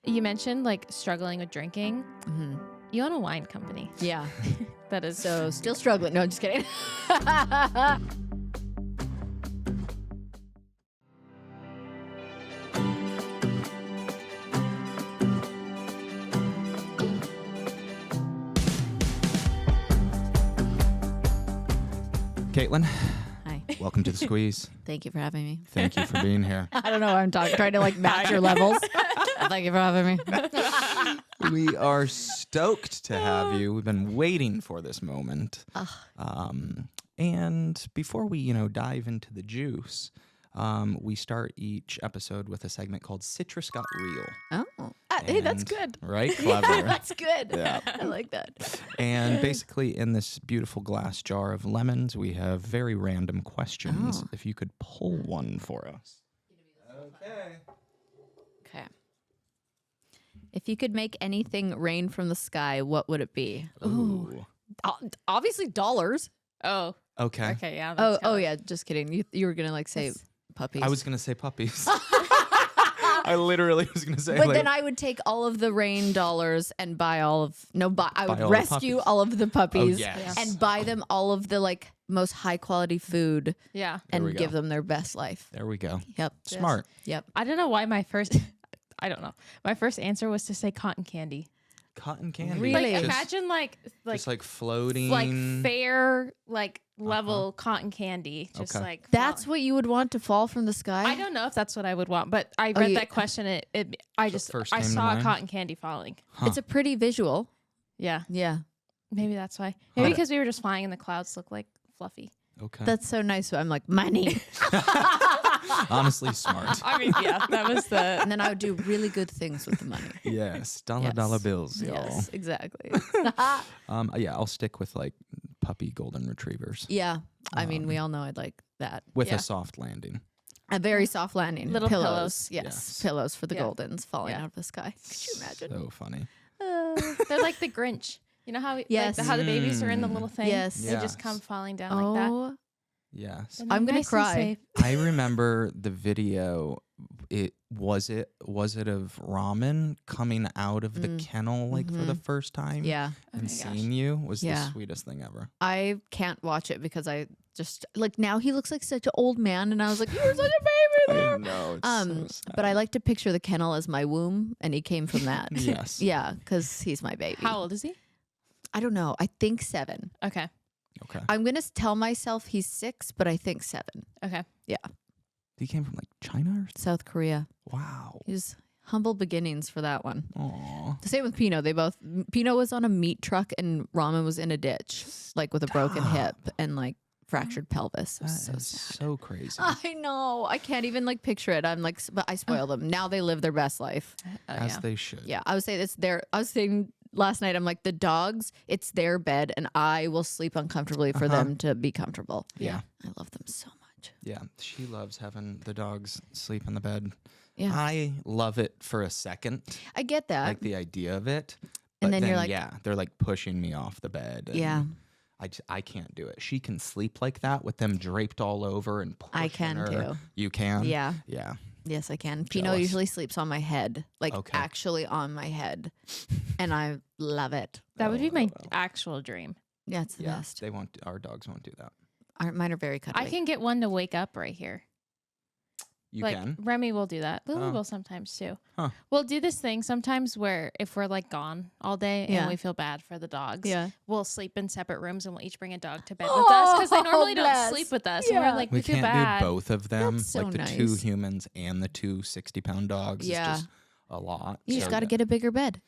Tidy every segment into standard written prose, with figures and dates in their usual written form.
You mentioned like struggling with drinking. Mm-hmm. You own a wine company. Yeah. That is So still struggling. No, just kidding. Caitlin, Hi. welcome to the squeeze. Thank you for having me. Thank you for being here. I don't know. I'm trying to like match your levels. Thank you for having me. We are stoked to have you. We've been waiting for this moment. And before we, dive into the juice, we start each episode with a segment called Citrus Got Real. Oh, hey, that's good. Right? Clever. Yeah, that's good. Yeah. I like that. And basically, in this beautiful glass jar of lemons, we have very random questions. Oh. If you could pull one for us. Okay. Okay. If you could make anything rain from the sky, what would it be? Ooh. Obviously dollars. Oh. Okay. Okay. Yeah. Oh yeah. Just kidding. You were gonna like say Yes. puppies. I was going to say puppies. I literally was going to say But like, then I would take all of the rain dollars and buy all of I would Buy all the rescue puppies. all of the puppies yes. and buy them all of the like most high quality food Yeah. There we and go. give them their best life. There we go. Yep. Smart. Yep. I don't know why my first. I don't know. My first answer was to say cotton candy. Cotton candy. Really? Like Just, imagine just like floating. like fair level cotton candy. Just Okay. like That's falling. what you would want to fall from the sky? I don't know if that's what I would want, but I read you- that question. I first I came to saw mind? cotton candy falling. Huh. It's a pretty visual. Yeah. Yeah. Maybe that's why. Maybe Huh. because we were just flying and the clouds look like fluffy. Okay. That's so nice. I'm like, money. Honestly, smart. I mean, yeah, that was the. And then I would do really good things with the money. Yes. Yes. Dollar bills, y'all. Yes, exactly. Yeah, I'll stick with like puppy golden retrievers Yeah. I mean, we all know I'd like that. with Yeah. a soft landing. A very soft landing. Little pillows. Yes. Yes. Pillows for the Yeah. Goldens falling Yeah. out of the sky. Could you imagine? So funny. They're like the Grinch. You know how Yes. how the babies are in the little thing. Yes. They just Yes. come falling down like that. Oh, Yes. And I'm they're gonna nice and cry. safe. I remember the video. It was it of Ramen coming out of the kennel like for the first time. yeah. And my gosh. seeing you was Yeah. the sweetest thing ever. I can't watch it because I just like now he looks like such an old man, and I was like, "You're such a baby there." know. It's But I like to picture the kennel as my womb, and he came from that. Yes. Yeah, because he's my baby. How old is he? I don't know. I think 7. Okay. Okay. I'm gonna tell myself he's 6, but I think 7. Okay. He came from like China or South Korea. wow. He's humble beginnings for that one. Aw. The same with Pino. Pino was on a meat truck and Ramen was in a ditch, like with a broken hip and like fractured pelvis. It was so That is sad. so crazy. I know. I can't even like picture it. I'm like, but I spoil them. Now they live their best life. As Yeah. they should. Yeah, I would say it's their. I was saying last night, I'm like, the dogs, it's their bed, and I will sleep uncomfortably for them to be comfortable. Yeah. I love them so much. Yeah. She loves having the dogs sleep in the bed. Yeah, I love it for a second, I get that. like the idea of it. And But then you're like- yeah, they're like pushing me off the bed. And Yeah. I can't do it. She can sleep like that with them draped all over and pushing I can her. too. You can? Yeah. Yeah. Yes, I can. Pino Jealous. usually sleeps on my head, like Okay. actually on my head, and I love it. That would be my Oh. actual dream. Yeah, it's the Yeah. best. They won't. Our dogs won't do that. Mine are very cuddly. I can get one to wake up right here. You like can. Remy will do that. Lily Oh. will sometimes too. Huh. We'll do this thing sometimes where if we're like gone all day Yeah. and we feel bad for the dogs, Yeah. we'll sleep in separate rooms and we'll each bring a dog to bed with us because they normally don't bless. sleep with us. And Yeah. we're like, We feel can't bad. do both of them, That's so like the 2 nice. humans and the 2 60-pound dogs. Yeah. It's just a lot. You just So, got to get a bigger bed.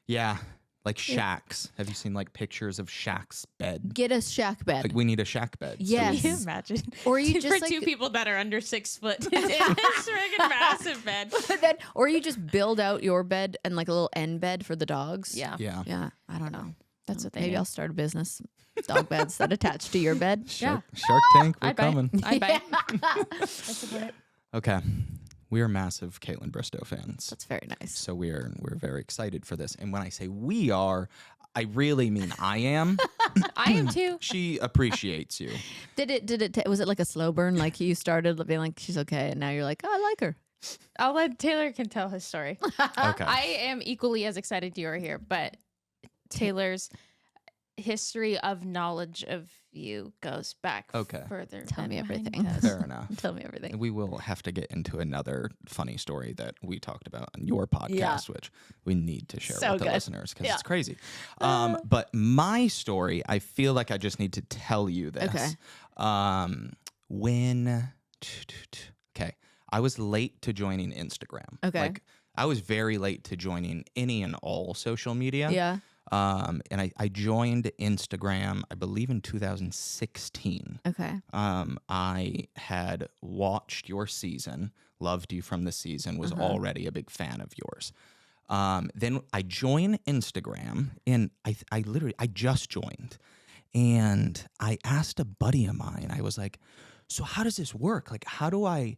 Yeah. Like shacks. Have you seen like pictures of Shaq's bed? Get a shack bed. Like we need a shack bed. So Yes. Can you imagine? Or you just for like, two people that are under 6 foot in this friggin' massive bed. then, or you just build out your bed and like a little end bed for the dogs. Yeah. Yeah. Yeah. I don't know. That's what they Maybe need. I'll start a business. Dog beds that attach to your bed. Shark Tank, we're I'd buy it. coming. I'd buy it. I support it. Okay. We are massive Kaitlyn Bristowe fans. That's very nice. So we're very excited for this. And when I say we are, I really mean I am. I am too. She appreciates you. Was it like a slow burn? Like you started being like, she's okay. And now you're like, oh, I like her. I'll let Taylor can tell his story. Okay. I am equally as excited you are here, but Taylor's history of knowledge of you goes back further. Tell than me mine everything. does. Fair enough. Tell me everything. We will have to get into another funny story that we talked about on your podcast, Yeah. which we need to share So with the good. listeners because Yeah. it's crazy. But my story, I feel like I just need to tell you this. Okay. Okay, I was late to joining Instagram. Okay. Like, I was very late to joining any and all social media. Yeah. And I joined Instagram, I believe in 2016. Okay. I had watched your season, loved you from the season, was already a big fan of yours. Then I joined Instagram, and I just joined, and I asked a buddy of mine. I was like, "So how does this work? Like, how do I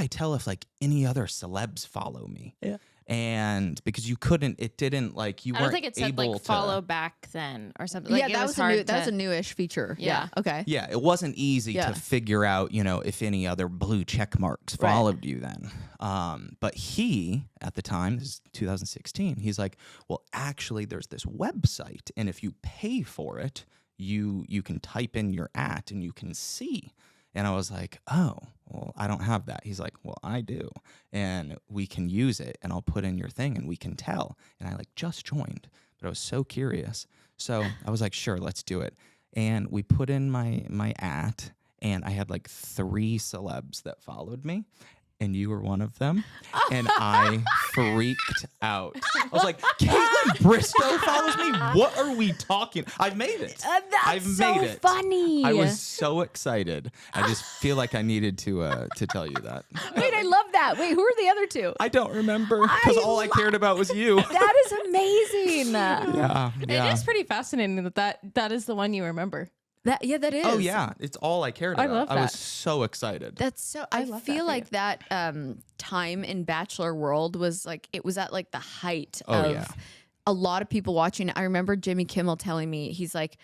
tell if like any other celebs follow me?" Yeah. And because it didn't like you I don't weren't think it said able like to follow back then or something. Like, yeah, it that was was a hard new. That was to- a newish feature. Yeah. Okay. Yeah, it wasn't easy Yeah. to figure out, if any other blue check marks Right. followed you then. But he, at the time, this is 2016, he's like, well, actually, there's this website, and if you pay for it, you can type in your @ and you can see. And I was like, oh, well, I don't have that. He's like, well, I do. And we can use it, and I'll put in your thing, and we can tell. And I just joined, but I was so curious. So I was like, sure, let's do it. And we put in my @ and I had 3 celebs that followed me, and you were one of them. And I freaked out. I was like, Kaitlyn Bristowe follows me? What are we talking? I've made it. That's I've so made it. funny. I was so excited. I just feel like I needed to tell you that. Wait, I love that. Wait, who are the other two? I don't remember because all I cared about was you. That is amazing. Yeah. It is pretty fascinating that is the one you remember. That is. Oh yeah, it's all I cared I about. love I was that. so excited. That's so. I love feel that for like that time in Bachelor world was it was at the height Oh, of yeah. a lot of people watching. I remember Jimmy Kimmel telling me he's like,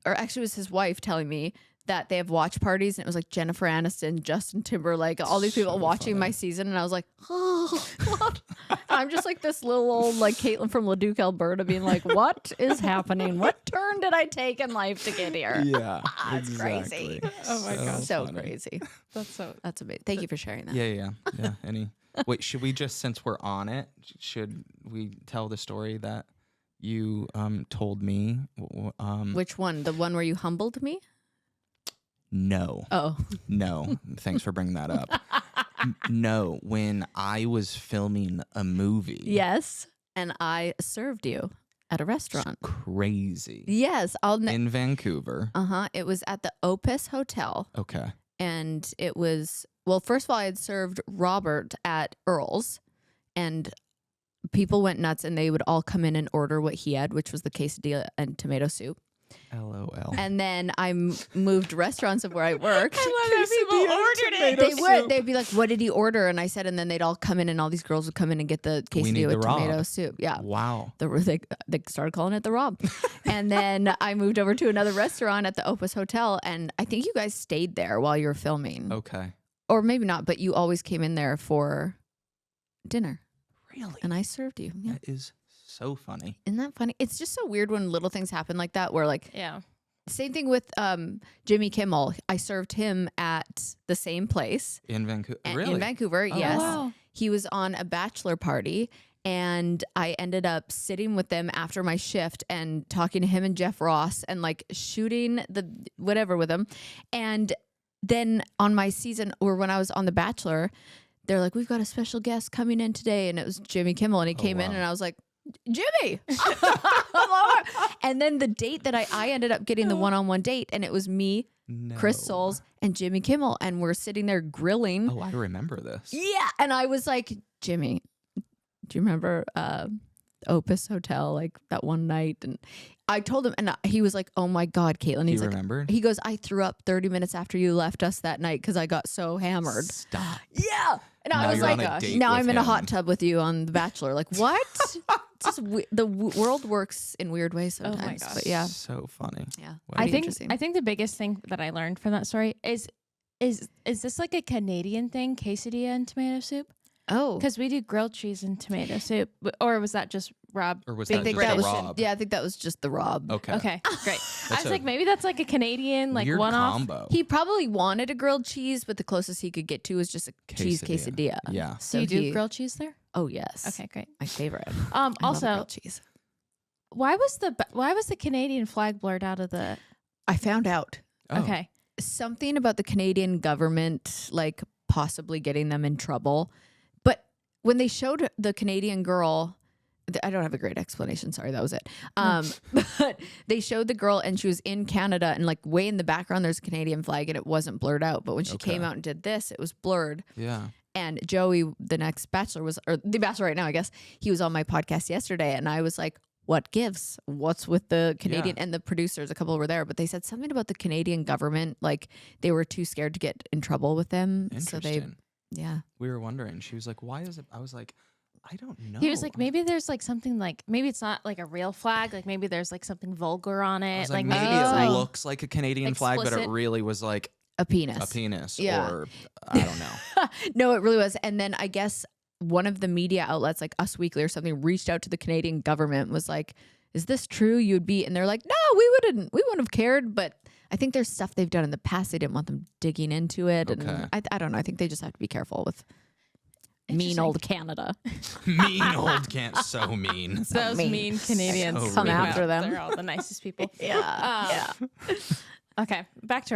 or actually it was his wife telling me that they have watch parties, and it was like Jennifer Aniston, Justin Timberlake, all these people So watching funny. my season, and I was like, oh, what? I'm just like this little old Caitlin from Leduc, Alberta, being like, what is happening? What turn did I take in life to get here? Yeah, It's crazy. Oh my gosh. So funny. crazy. That's amazing. Thank you for sharing that. Yeah. Wait, should we just, since we're on it, should we tell the story that you told me? Which one? The one where you humbled me? No. Oh. No. Thanks for bringing that up. No, when I was filming a movie. Yes. And I served you at a restaurant. Crazy. Yes. In Vancouver. It was at the Opus Hotel. Okay. And it was, well, first of all, I had served Robert at Earl's, and people went nuts, and they would all come in and order what he had, which was the quesadilla and tomato soup. LOL. And then I moved restaurants of where I worked. I love that people ordered it. They'd be like, what did he order? And I said, and then they'd all come in, and all these girls would come in and get the We need quesadilla with the Rob. tomato soup. Yeah. Wow. They started calling it the Rob. And then I moved over to another restaurant at the Opus Hotel, and I think you guys stayed there while you were filming. Okay. Or maybe not, but you always came in there for dinner. Really? And I served you. Yeah. That is so funny. Isn't that funny? It's just so weird when little things happen like that, where Yeah. same thing with Jimmy Kimmel. I served him at the same place. In Vancouver. In Really? Vancouver, Oh, yes. wow. He was on a bachelor party, and I ended up sitting with them after my shift and talking to him and Jeff Ross and shooting the whatever with him. And then on my season, or when I was on The Bachelor, they're like, we've got a special guest coming in today. And it was Jimmy Kimmel, and he came in, wow. and I was like, Jimmy. And then the date that I ended up getting the one-on-one date, and it was me, No. Chris Soules, and Jimmy Kimmel, and we're sitting there grilling. Oh, I remember this. Yeah. And I was like, Jimmy, do you remember Opus Hotel, that one night? And I told him, and he was like, oh my God, Kaitlyn. He He's like, remembered? he goes, I threw up 30 minutes after you left us that night because I got so hammered. Stop. Yeah. And I Now was you're on like, a date now with I'm in a hot him. tub with you on The Bachelor. Like, what? It's just the world works in weird ways Oh my sometimes. gosh. But yeah. So funny. Yeah. Wow. Pretty I think interesting. I think the biggest thing that I learned from that story is this like a Canadian thing, quesadilla and tomato soup? Oh, Because we do grilled cheese and tomato soup. Or was that just Rob? Or was being that think just that a was Rob? yeah, I think that was just the Rob. Okay. Okay, great. I was a like, maybe that's like a Canadian, like Weird one-off. combo. He probably wanted a grilled cheese, but the closest he could get to was just a cheese quesadilla. Yeah. So you do grilled cheese there? Oh yes. Okay, great. My favorite. I love Also, grilled cheese. why was the Canadian flag blurred out of the? I found out Oh. Okay. something about the Canadian government, like possibly getting them in trouble. But when they showed the Canadian girl, I don't have a great explanation. Sorry, that was it. But they showed the girl and she was in Canada and like way in the background, there's a Canadian flag and it wasn't blurred out. But when she came out and did this, it was blurred. Yeah. And Joey, the next Bachelor or the Bachelor right now, I guess, he was on my podcast yesterday and I was like, what gives? What's with the Canadian? And the producers, a couple were there, but they said something about the Canadian government. Like they were too scared to get in trouble with them. So Interesting. we were wondering. She was like, why is it? I was like, I don't know. He was like, maybe there's like something like, maybe it's not like a real flag. Like maybe there's like something vulgar on I it. was Like maybe maybe it's it like, looks like a Canadian flag, but it explicit. really was like a penis. a penis. Yeah. Or I don't know. No, it really was. And then I guess one of the media outlets, like Us Weekly or something, reached out to the Canadian government, was like, is this true? You'd be, and they're like, no, we wouldn't have cared. But I think there's stuff they've done in the past. They didn't want them digging into it. Okay. And I don't know. I think they just have to be careful with mean Interesting. old Canada. Mean old can't so mean. those mean Canadians So Come rude. after them. They're all the nicest people. Yeah. Okay, back to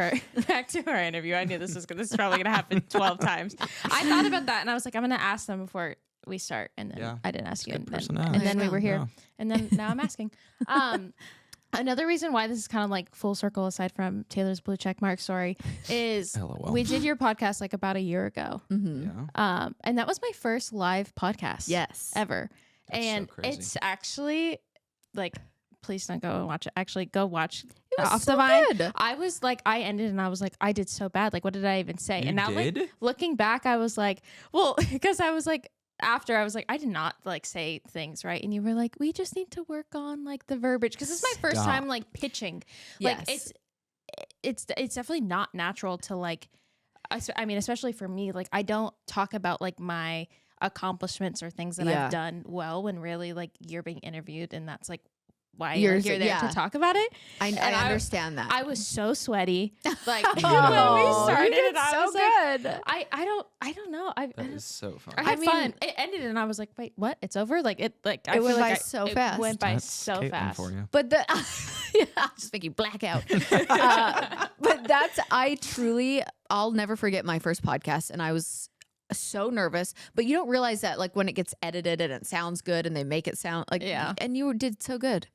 our interview. I knew this is probably gonna happen 12 times. I thought about that and I was like, I'm gonna ask them before we start, and then I didn't ask you, and then we were here, and then now I'm asking. Another reason why this is kind of like full circle, aside from Taylor's blue check mark story, is LOL. we did your podcast like about a year ago, Yeah. and that was my first live podcast, Yes. ever, That's so and crazy. it's actually like, please don't go and watch it. Actually, go watch was Off so the Vine. good. I was like, I ended and I was like, I did so bad. Like, what did I even say? You and now, did? like, looking back, I was like, well, because I was like, after I was like, I did not like say things right, and you were like, we just need to work on like the verbiage, because it's my first Stop. time like pitching. Like, Yes. it's definitely not natural to like. I mean, especially for me, like I don't talk about like my accomplishments or things that Yeah. I've done well, when really like you're being interviewed, and that's like why You're you're there yeah. to talk about it. I And understand that. I was so sweaty, like when we Oh, started, you did and I so was like, good. I don't know. That is so fun. I had I mean- fun. It ended, and I was like, "Wait, what? It's over?" Like it, like I It went feel by like so it fast. went by That's so Kaitlyn fast. for you. But the just make you black out. But I'll never forget my first podcast, and I was so nervous. But you don't realize that like when it gets edited and it sounds good, and they make it sound like and you did so good.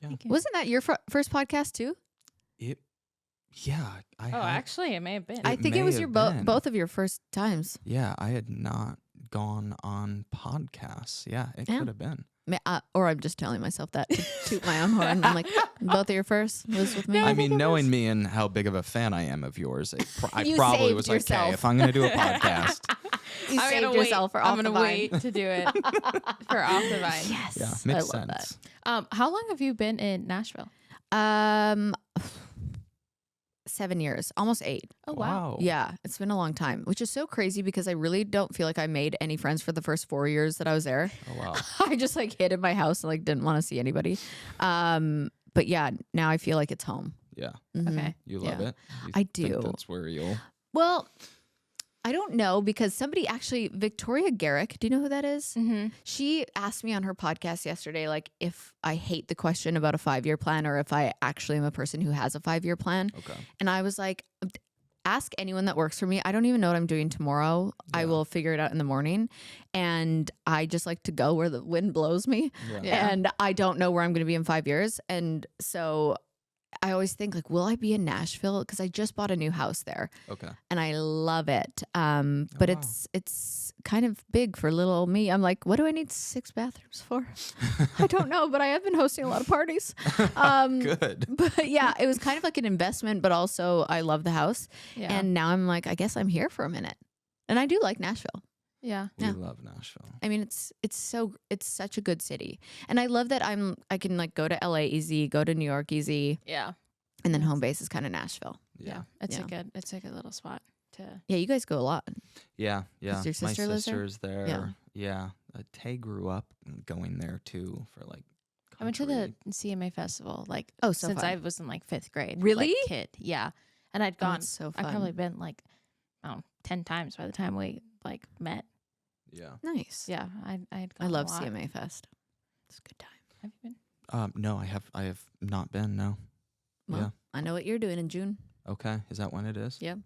Thank you. Wasn't that your first podcast too? Yeah. Actually, it may have been. I think it may was your have been. both of your first times. Yeah, I had not gone on podcasts. Yeah, it Yeah. could have been. Or I'm just telling myself that to toot my own horn. I'm like, both of your first was with me. I mean, knowing me and how big of a fan I am of yours, I You probably saved was like, yourself. okay, if I'm going to do a podcast, You I'm saved gonna yourself for I'm Off the gonna Vine. wait to do it for Off the Vine. Yes, yeah, I makes love sense. How long have you been in Nashville? that. 7 years, almost 8. Oh wow. Yeah, it's been a long time, which is so crazy because I really don't feel like I made any friends for the first 4 years that I was there. Oh, wow. I just like hid in my house and like didn't want to see anybody. But yeah, now I feel like it's home. Yeah. Mhm. Okay. You love Yeah. it? You I think do. That's where you'll... Well, I don't know because somebody actually, Victoria Garrick, do you know who that is? Mm-hmm. She asked me on her podcast yesterday, like if I hate the question about a 5-year plan or if I actually am a person who has a 5-year plan. Okay. And I was like, ask anyone that works for me. I don't even know what I'm doing tomorrow. I Yeah. will figure it out in the morning. And I just like to go where the wind blows me. Yeah. Yeah. And I don't know where I'm going to be in 5 years. And so I always think like, will I be in Nashville? Because I just bought a new house there Okay. and I love it. But wow. it's kind of big for little old me. I'm like, what do I need 6 bathrooms for? I don't know, but I have been hosting a lot of parties. Good. But yeah, it was kind of like an investment, but also I love the house. Yeah. And now I'm like, I guess I'm here for a minute. And I do like Nashville. yeah. We Yeah. love Nashville. I mean, it's such a good city. And I love that I can like go to LA easy, go to New York easy, Yeah. and then home base is kind of Nashville. Yeah. It's Yeah. a good little spot to. Yeah, you guys go a lot. Yeah. Your sister My lives sister's there? there. Yeah. Tay grew up going there too for like. I went to the CMA festival since fun. I was in like 5th grade. Really? Like, kid. Yeah. And I'd gone. So fun. I've probably been like, 10 times by the time we like met. Yeah. Nice. Yeah. I had gone I love a lot. CMA Fest. It's a good time. Have you been? No, I have not been. No. Well, yeah. I know what you're doing in June. Okay. Is that when it is? Yep.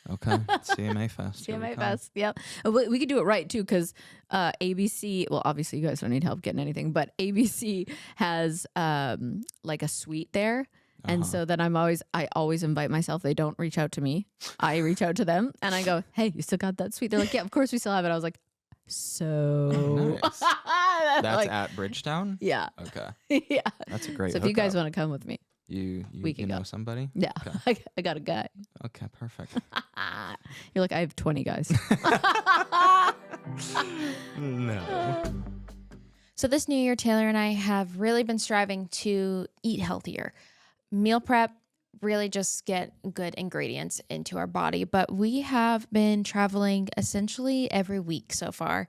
Okay. CMA Fest. CMA Fest. Yep. We could do it right too, because ABC. Well, obviously you guys don't need help getting anything, but ABC has like a suite there. And so then I always invite myself. They don't reach out to me. I reach out to them and I go, hey, you still got that suite? They're like, yeah, of course we still have it. I was like, so Nice. That's like, at Bridgetown? yeah. Okay. Yeah. That's a great So if you guys hookup. want to come with me, we can know go. somebody? yeah, Okay. I got a guy. Okay, perfect. You're like, I have 20 guys. No. So this new year, Taylor and I have really been striving to eat healthier. Meal prep, really just get good ingredients into our body. But we have been traveling essentially every week so far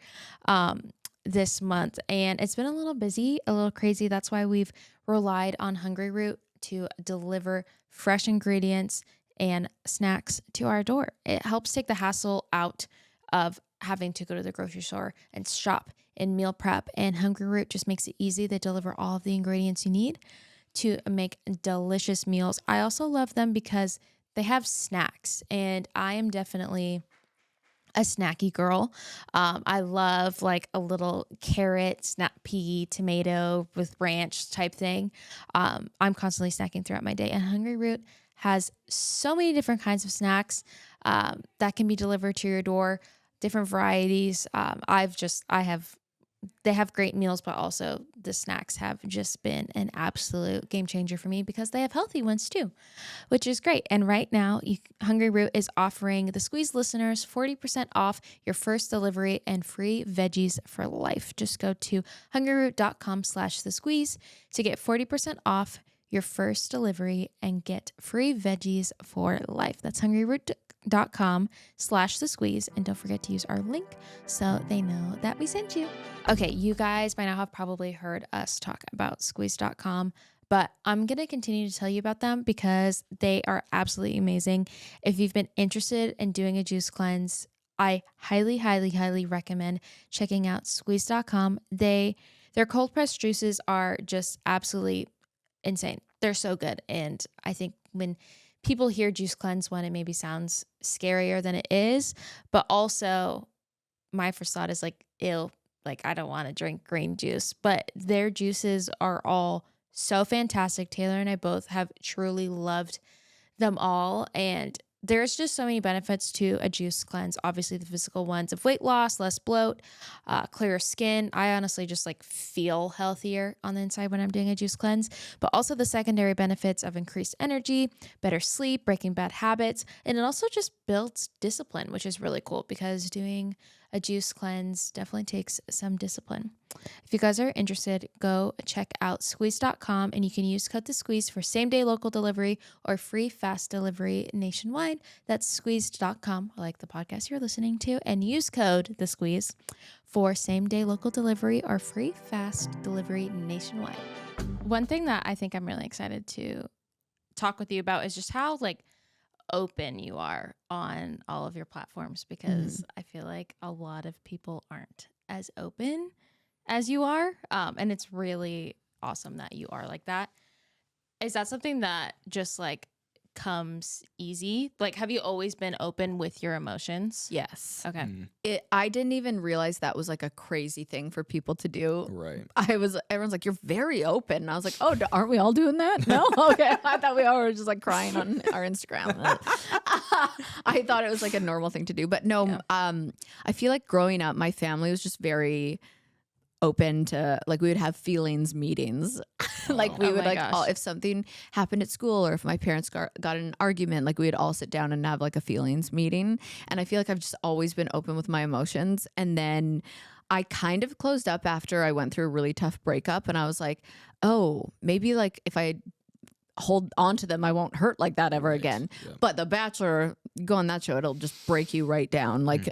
this month. And it's been a little busy, a little crazy. That's why we've relied on Hungry Root to deliver fresh ingredients and snacks to our door. It helps take the hassle out of having to go to the grocery store and shop and meal prep. And Hungry Root just makes it easy. They deliver all of the ingredients you need to make delicious meals. I also love them because they have snacks, and I am definitely a snacky girl. I love like a little carrot, snap pea, tomato with ranch type thing. I'm constantly snacking throughout my day, and Hungry Root has so many different kinds of snacks that can be delivered to your door, different varieties. They have great meals, but also the snacks have just been an absolute game changer for me because they have healthy ones too, which is great. And right now, Hungry Root is offering the Squeeze listeners 40% off your first delivery and free veggies for life. Just go to hungryroot.com/thesqueeze to get 40% off your first delivery and get free veggies for life. That's hungryroot.com/thesqueeze. And don't forget to use our link so they know that we sent you. Okay, you guys by now have probably heard us talk about squeeze.com, but I'm going to continue to tell you about them because they are absolutely amazing. If you've been interested in doing a juice cleanse, I highly, highly, highly recommend checking out squeeze.com. Their cold pressed juices are just absolutely insane. They're so good. And I think when people hear juice cleanse, one, it maybe sounds scarier than it is, but also my first thought is like, ew, like I don't want to drink green juice, but their juices are all so fantastic. Taylor and I both have truly loved them all. And there's just so many benefits to a juice cleanse. Obviously the physical ones of weight loss, less bloat, clearer skin. I honestly just like feel healthier on the inside when I'm doing a juice cleanse, but also the secondary benefits of increased energy, better sleep, breaking bad habits. And it also just builds discipline, which is really cool because doing a juice cleanse definitely takes some discipline. If you guys are interested, go check out squeeze.com and you can use code TheSqueeze for same-day local delivery or free fast delivery nationwide. That's squeeze.com, like the podcast you're listening to, and use code TheSqueeze for same-day local delivery or free fast delivery nationwide. One thing that I think I'm really excited to talk with you about is just how like open you are on all of your platforms, because I feel like a lot of people aren't as open as you are. And it's really awesome that you are like that. Is that something that just like comes easy? Like, have you always been open with your emotions? Yes. Okay. I didn't even realize that was like a crazy thing for people to do. Right. Everyone's like, you're very open. And I was like, oh, aren't we all doing that? No? Okay. I thought we all were just like crying on our Instagram. I thought it was like a normal thing to do, but no, Yeah. I feel like growing up, my family was just very open to, like, we would have feelings meetings. Like we Oh would my like gosh. if something happened at school or if my parents got in an argument, like we'd all sit down and have like a feelings meeting. And I feel like I've just always been open with my emotions. And then I kind of closed up after I went through a really tough breakup, and I was like, oh, maybe like if I hold on to them. I won't hurt like that ever again. Yeah. But The Bachelor, go on that show, it'll just break you right down. Like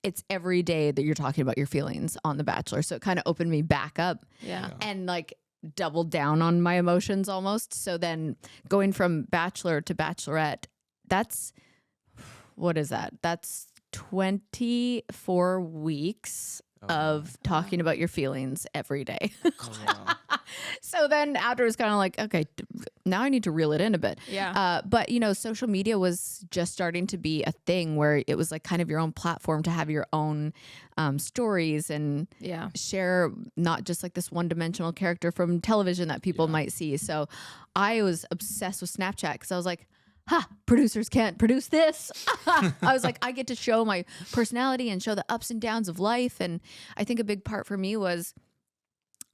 it's every day that you're talking about your feelings on The Bachelor. So it kind of opened me back up and like doubled down on my emotions almost. So then going from Bachelor to Bachelorette, what is that? That's 24 weeks of talking about your feelings every day. So then after it's kind of like, okay, now I need to reel it in a bit. Yeah. But you know, social media was just starting to be a thing where it was like kind of your own platform to have your own stories and share not just like this one-dimensional character from television that people might see. So I was obsessed with Snapchat because I was like, producers can't produce this. I was like, I get to show my personality and show the ups and downs of life. And I think a big part for me was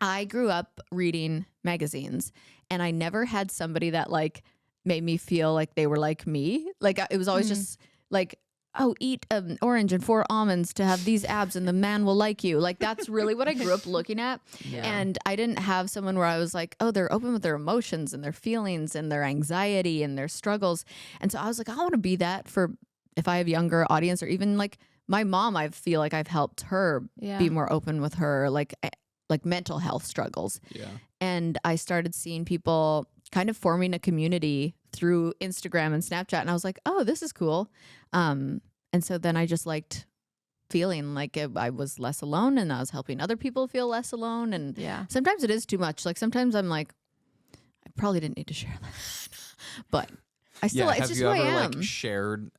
I grew up reading magazines and I never had somebody that like made me feel like they were like me. Like it was always just like, oh, eat an orange and 4 almonds to have these abs and the man will like you. Like that's really what I grew up looking at. Yeah. And I didn't have someone where I was like, oh, they're open with their emotions and their feelings and their anxiety and their struggles. And so I was like, I want to be that for if I have younger audience, or even like my mom, I feel like I've helped her be more open with her like mental health struggles. Yeah. And I started seeing people kind of forming a community through Instagram and Snapchat. And I was like, oh, this is cool. And so then I just liked feeling like I was less alone and I was helping other people feel less alone. And sometimes it is too much. Like sometimes I'm like, I probably didn't need to share that. But I still, it's just who I am.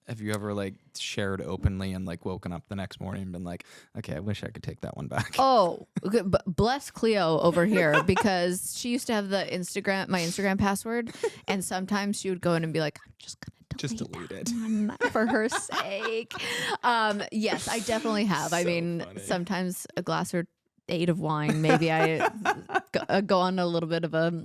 Have you ever like shared openly and like woken up the next morning and been like, okay, I wish I could take that one back? Oh, okay, but bless Cleo over here because she used to have my Instagram password. And sometimes she would go in and be like, I'm just going to delete it for her sake. Yes, I definitely have. I mean, sometimes a glass or 8 of wine, maybe I go on a little bit of a,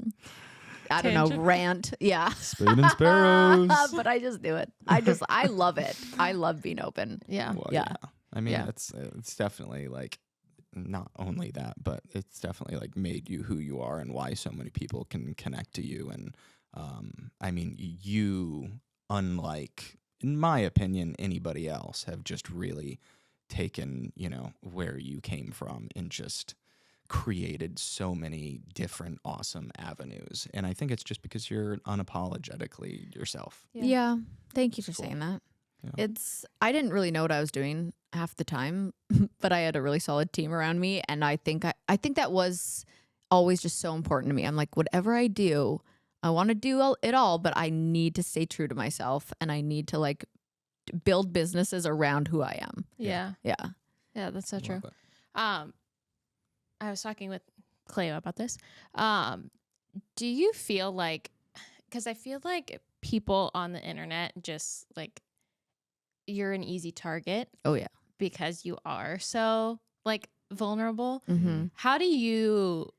I don't know, rant. Yeah. Spade and sparrows. But I just do it. I love it. I love being open. Yeah. Well, yeah. I mean, it's definitely like not only that, but it's definitely like made you who you are and why so many people can connect to you. And I mean, you, unlike, in my opinion, anybody else, have just really taken, you know, where you came from and just created so many different awesome avenues. And I think it's just because you're unapologetically yourself. Yeah. Thank you for saying that. Yeah. I didn't really know what I was doing half the time, but I had a really solid team around me. And I think that was always just so important to me. I'm like, whatever I do, I want to do it all, but I need to stay true to myself and I need to like build businesses around who I am. Yeah. Yeah. Yeah, that's so true. I was talking with Cleo about this. Do you feel like, because I feel like people on the internet just like, you're an easy target. Oh, yeah. Because you are so like vulnerable. Mm-hmm. How do you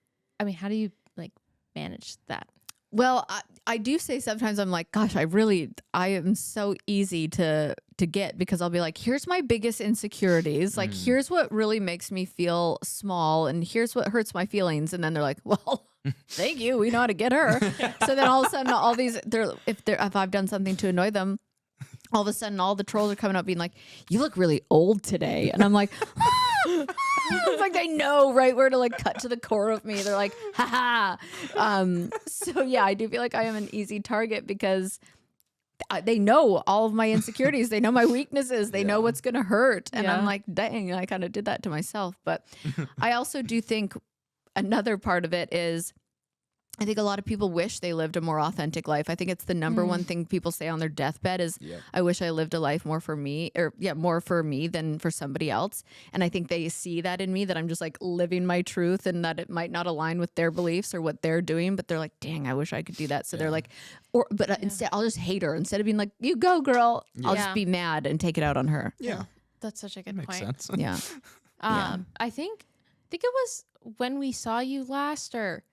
like manage that? Well, I do say sometimes I'm like, gosh, I am so easy to get because I'll be like, here's my biggest insecurities. Like, here's what really makes me feel small and here's what hurts my feelings. And then they're like, well, thank you. We know how to get her. So then all of a sudden all these, if I've done something to annoy them, all of a sudden all the trolls are coming up being like, you look really old today. And I'm like, it's like they know right where to like cut to the core of me. They're like, ha ha. So yeah, I do feel like I am an easy target because they know all of my insecurities. They know my weaknesses. They know what's going to hurt. And I'm like, dang, I kind of did that to myself. But I also do think another part of it is I think a lot of people wish they lived a more authentic life. I think it's the number one thing people say on their deathbed is, I wish I lived a life more for me more for me than for somebody else. And I think they see that in me, that I'm just like living my truth and that it might not align with their beliefs or what they're doing, but they're like, dang, I wish I could do that. So they're like, instead I'll just hate her. Instead of being like, you go girl, I'll just be mad and take it out on her. Yeah. That's such a good point. Makes sense. Yeah. I think it was when we saw you last, or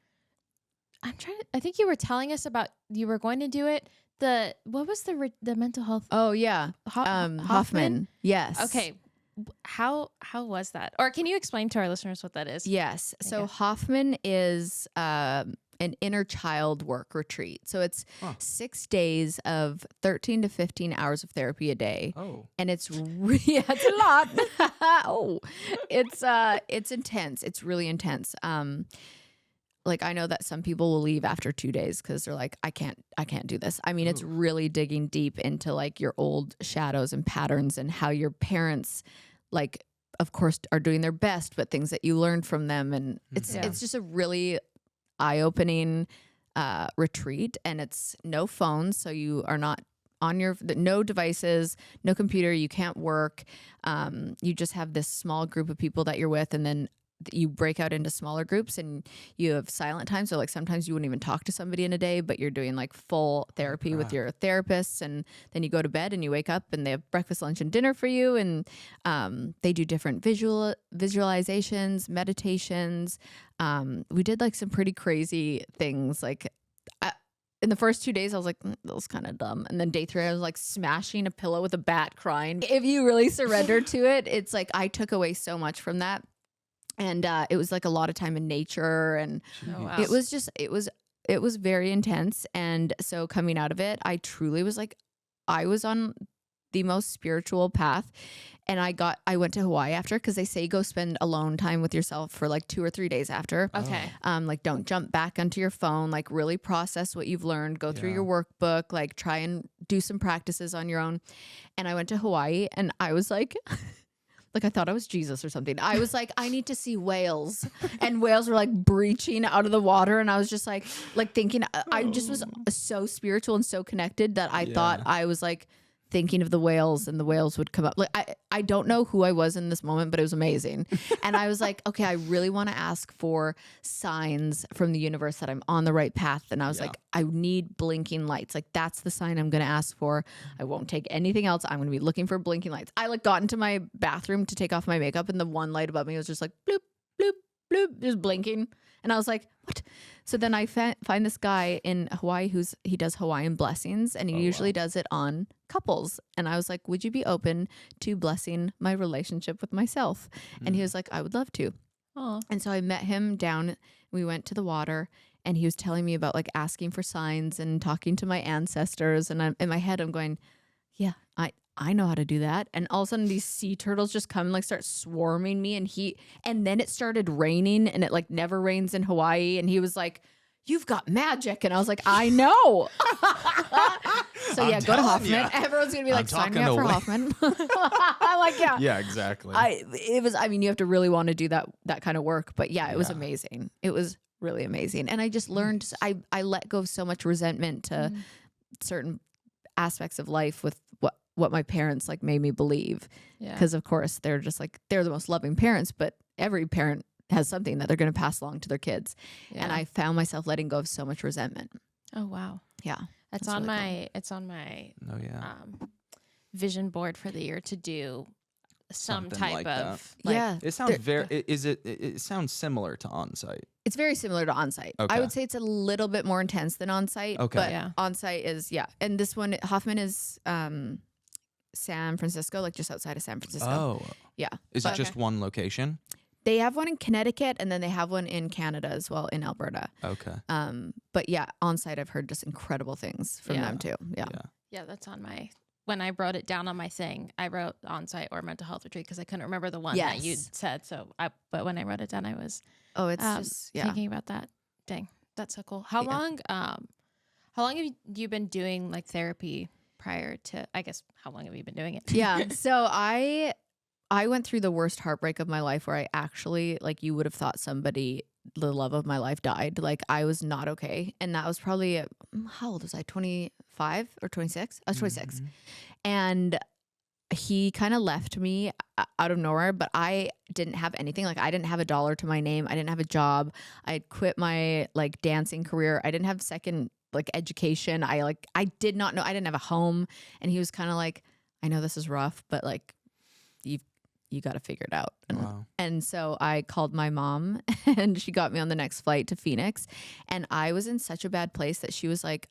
I think you were telling us about you were going to do it. What was the mental health? Oh yeah. Hoffman. Yes. Okay. How was that? Or can you explain to our listeners what that is? Yes. So Hoffman is an inner child work retreat. So it's 6 days of 13 to 15 hours of therapy a day. Oh. And it's it's a lot. It's intense. It's really intense. Like I know that some people will leave after 2 days because they're like, I can't do this. I mean, it's really digging deep into like your old shadows and patterns and how your parents, like, of course, are doing their best, but things that you learned from them. And it's just a really eye-opening retreat, and it's no phones. So you are not on no devices, no computer. You can't work. You just have this small group of people that you're with, and then you break out into smaller groups and you have silent time. So like sometimes you wouldn't even talk to somebody in a day, but you're doing like full therapy with your therapists, and then you go to bed and you wake up and they have breakfast, lunch, and dinner for you. And they do different visualizations, meditations. We did like some pretty crazy things. Like in the first 2 days, I was like, that was kind of dumb. And then day 3, I was like smashing a pillow with a bat crying. If you really surrender to it, it's like I took away so much from that. And it was like a lot of time in nature, and it was just it was very intense. And so coming out of it, I truly was like, I was on the most spiritual path. And I went to Hawaii after, because they say go spend alone time with yourself for like 2 or 3 days after. Okay. Like don't jump back onto your phone, like really process what you've learned, go through your workbook, like try and do some practices on your own. And I went to Hawaii, and I was like like I thought I was Jesus or something. I was like, I need to see whales. And whales were like breaching out of the water. And I was just like thinking, I just was so spiritual and so connected that I thought I was like thinking of the whales, and the whales would come up. Like I don't know who I was in this moment, but it was amazing. And I was like, okay, I really want to ask for signs from the universe that I'm on the right path. And I was like, I need blinking lights. Like that's the sign I'm going to ask for. I won't take anything else. I'm going to be looking for blinking lights. I like got into my bathroom to take off my makeup, and the one light above me was just like bloop, bloop, bloop, just blinking. And I was like, what? So then I find this guy in Hawaii he does Hawaiian blessings, and he usually does it on couples. And I was like, would you be open to blessing my relationship with myself? And he was like, I would love to. Aww. And so I met him down, we went to the water, and he was telling me about like asking for signs and talking to my ancestors. And in my head, I'm going, yeah, I know how to do that. And all of a sudden these sea turtles just come and like start swarming me, and then it started raining, and it like never rains in Hawaii. And he was like, you've got magic. And I was like, I know. So yeah, go to Hoffman. Everyone's going to be like, sign me up for Hoffman. I'm like, yeah. Yeah, exactly. I mean, you have to really want to do that kind of work. But yeah, it was amazing. It was really amazing. And I just learned, I let go of so much resentment to certain aspects of life with what my parents like made me believe. Because of course they're just like, they're the most loving parents, but every parent has something that they're going to pass along to their kids. And I found myself letting go of so much resentment. Oh, wow. Yeah. It's on my vision board for the year to do some Something type like of it sounds it sounds similar to on-site. It's very similar to on-site. Okay. I would say it's a little bit more intense than on-site. Okay. But on-site is and this one, Hoffman is San Francisco, like just outside of San Francisco. Oh. Yeah. Is it just one location? They have one in Connecticut, and then they have one in Canada as well, in Alberta. Okay. But yeah, on-site I've heard just incredible things from them too. Yeah, that's on my, when I wrote it down on my thing, I wrote on-site or mental health retreat because I couldn't remember the one that you said. But when I wrote it down, I was thinking about that. Dang, that's so cool. How long have you been doing like therapy prior to, I guess, how long have you been doing it? Yeah. So I went through the worst heartbreak of my life, where I actually, like, you would have thought somebody, the love of my life, died. Like, I was not okay. And that was probably, how old was I? 25 or 26? I was 26. Mm-hmm. And he kind of left me out of nowhere, but I didn't have anything. Like, I didn't have $1 to my name. I didn't have a job. I had quit my like dancing career. I didn't have second like education. I did not know. I didn't have a home. And he was kind of like, I know this is rough, but like, you got to figure it out. And so I called my mom, and she got me on the next flight to Phoenix. And I was in such a bad place that she was like,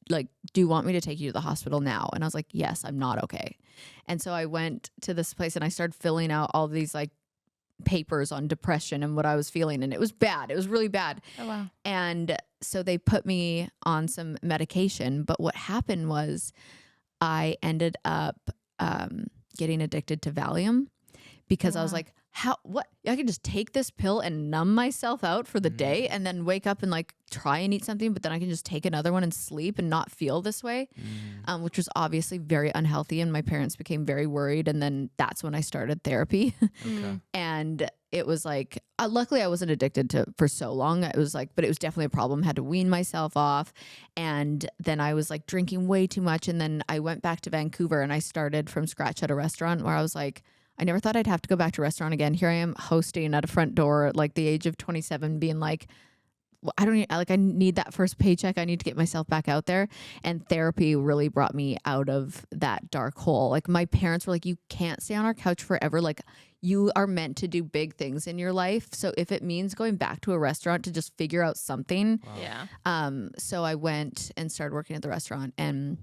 do you want me to take you to the hospital now? And I was like, yes, I'm not okay. And so I went to this place, and I started filling out all these like papers on depression and what I was feeling. And it was bad. It was really bad. Oh, wow. And so they put me on some medication. But what happened was I ended up getting addicted to Valium because I was like, what? I can just take this pill and numb myself out for the day and then wake up and like try and eat something, but then I can just take another one and sleep and not feel this way, which was obviously very unhealthy. And my parents became very worried. And then that's when I started therapy. Okay. And it was like, luckily I wasn't addicted to for so long. It was like, but it was definitely a problem. Had to wean myself off. And then I was like drinking way too much. And then I went back to Vancouver and I started from scratch at a restaurant where I was like, I never thought I'd have to go back to a restaurant again. Here I am hosting at a front door at like the age of 27 being like, well, I need that first paycheck. I need to get myself back out there. And therapy really brought me out of that dark hole. Like my parents were like, you can't stay on our couch forever. Like you are meant to do big things in your life. So if it means going back to a restaurant to just figure out something. Wow. Yeah. So I went and started working at the restaurant and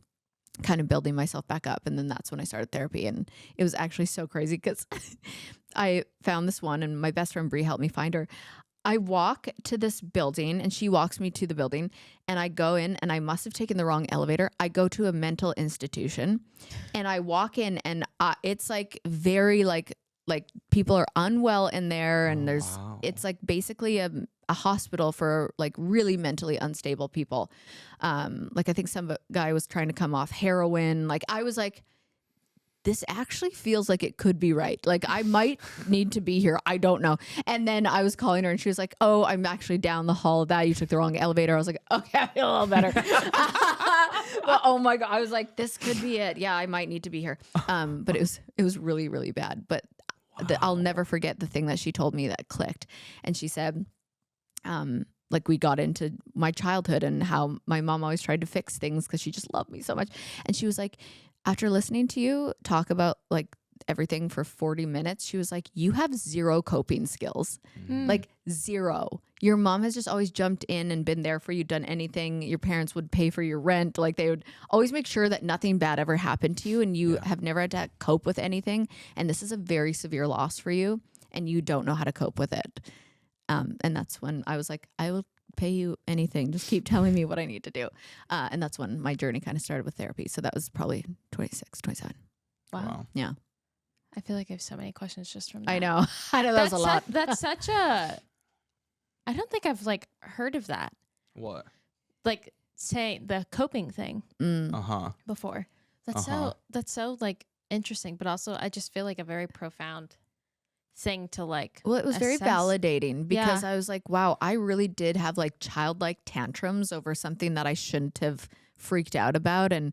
kind of building myself back up. And then that's when I started therapy. And it was actually so crazy because I found this one and my best friend Bree helped me find her. I walk to this building and she walks me to the building and I go in and I must have taken the wrong elevator. I go to a mental institution and I walk in and it's like very like people are unwell in there and it's like basically a hospital for like really mentally unstable people. Like I think some guy was trying to come off heroin. Like I was like, this actually feels like it could be right. Like I might need to be here. I don't know. And then I was calling her and she was like, oh, I'm actually down the hall of that. You took the wrong elevator. I was like, okay, I feel a little better. But oh my God. I was like, this could be it. Yeah, I might need to be here. But it was really, really bad. But I'll never forget the thing that she told me that clicked. And she said, like we got into my childhood and how my mom always tried to fix things because she just loved me so much. And she was like, after listening to you talk about like everything for 40 minutes, she was like, you have zero coping skills, like zero. Your mom has just always jumped in and been there for you, done anything. Your parents would pay for your rent. Like they would always make sure that nothing bad ever happened to you and you have never had to cope with anything. And this is a very severe loss for you and you don't know how to cope with it. And that's when I was like, I will pay you anything. Just keep telling me what I need to do. And that's when my journey kind of started with therapy. So that was probably 26, 27. Wow. Yeah. I feel like I have so many questions just from that. I know. That was a lot. That's such a, I don't think I've like heard of that. What? Like say the coping thing before. That's so like interesting, but also I just feel like a very profound thing to like. Well, it was very validating because I was like, wow, I really did have like childlike tantrums over something that I shouldn't have freaked out about. And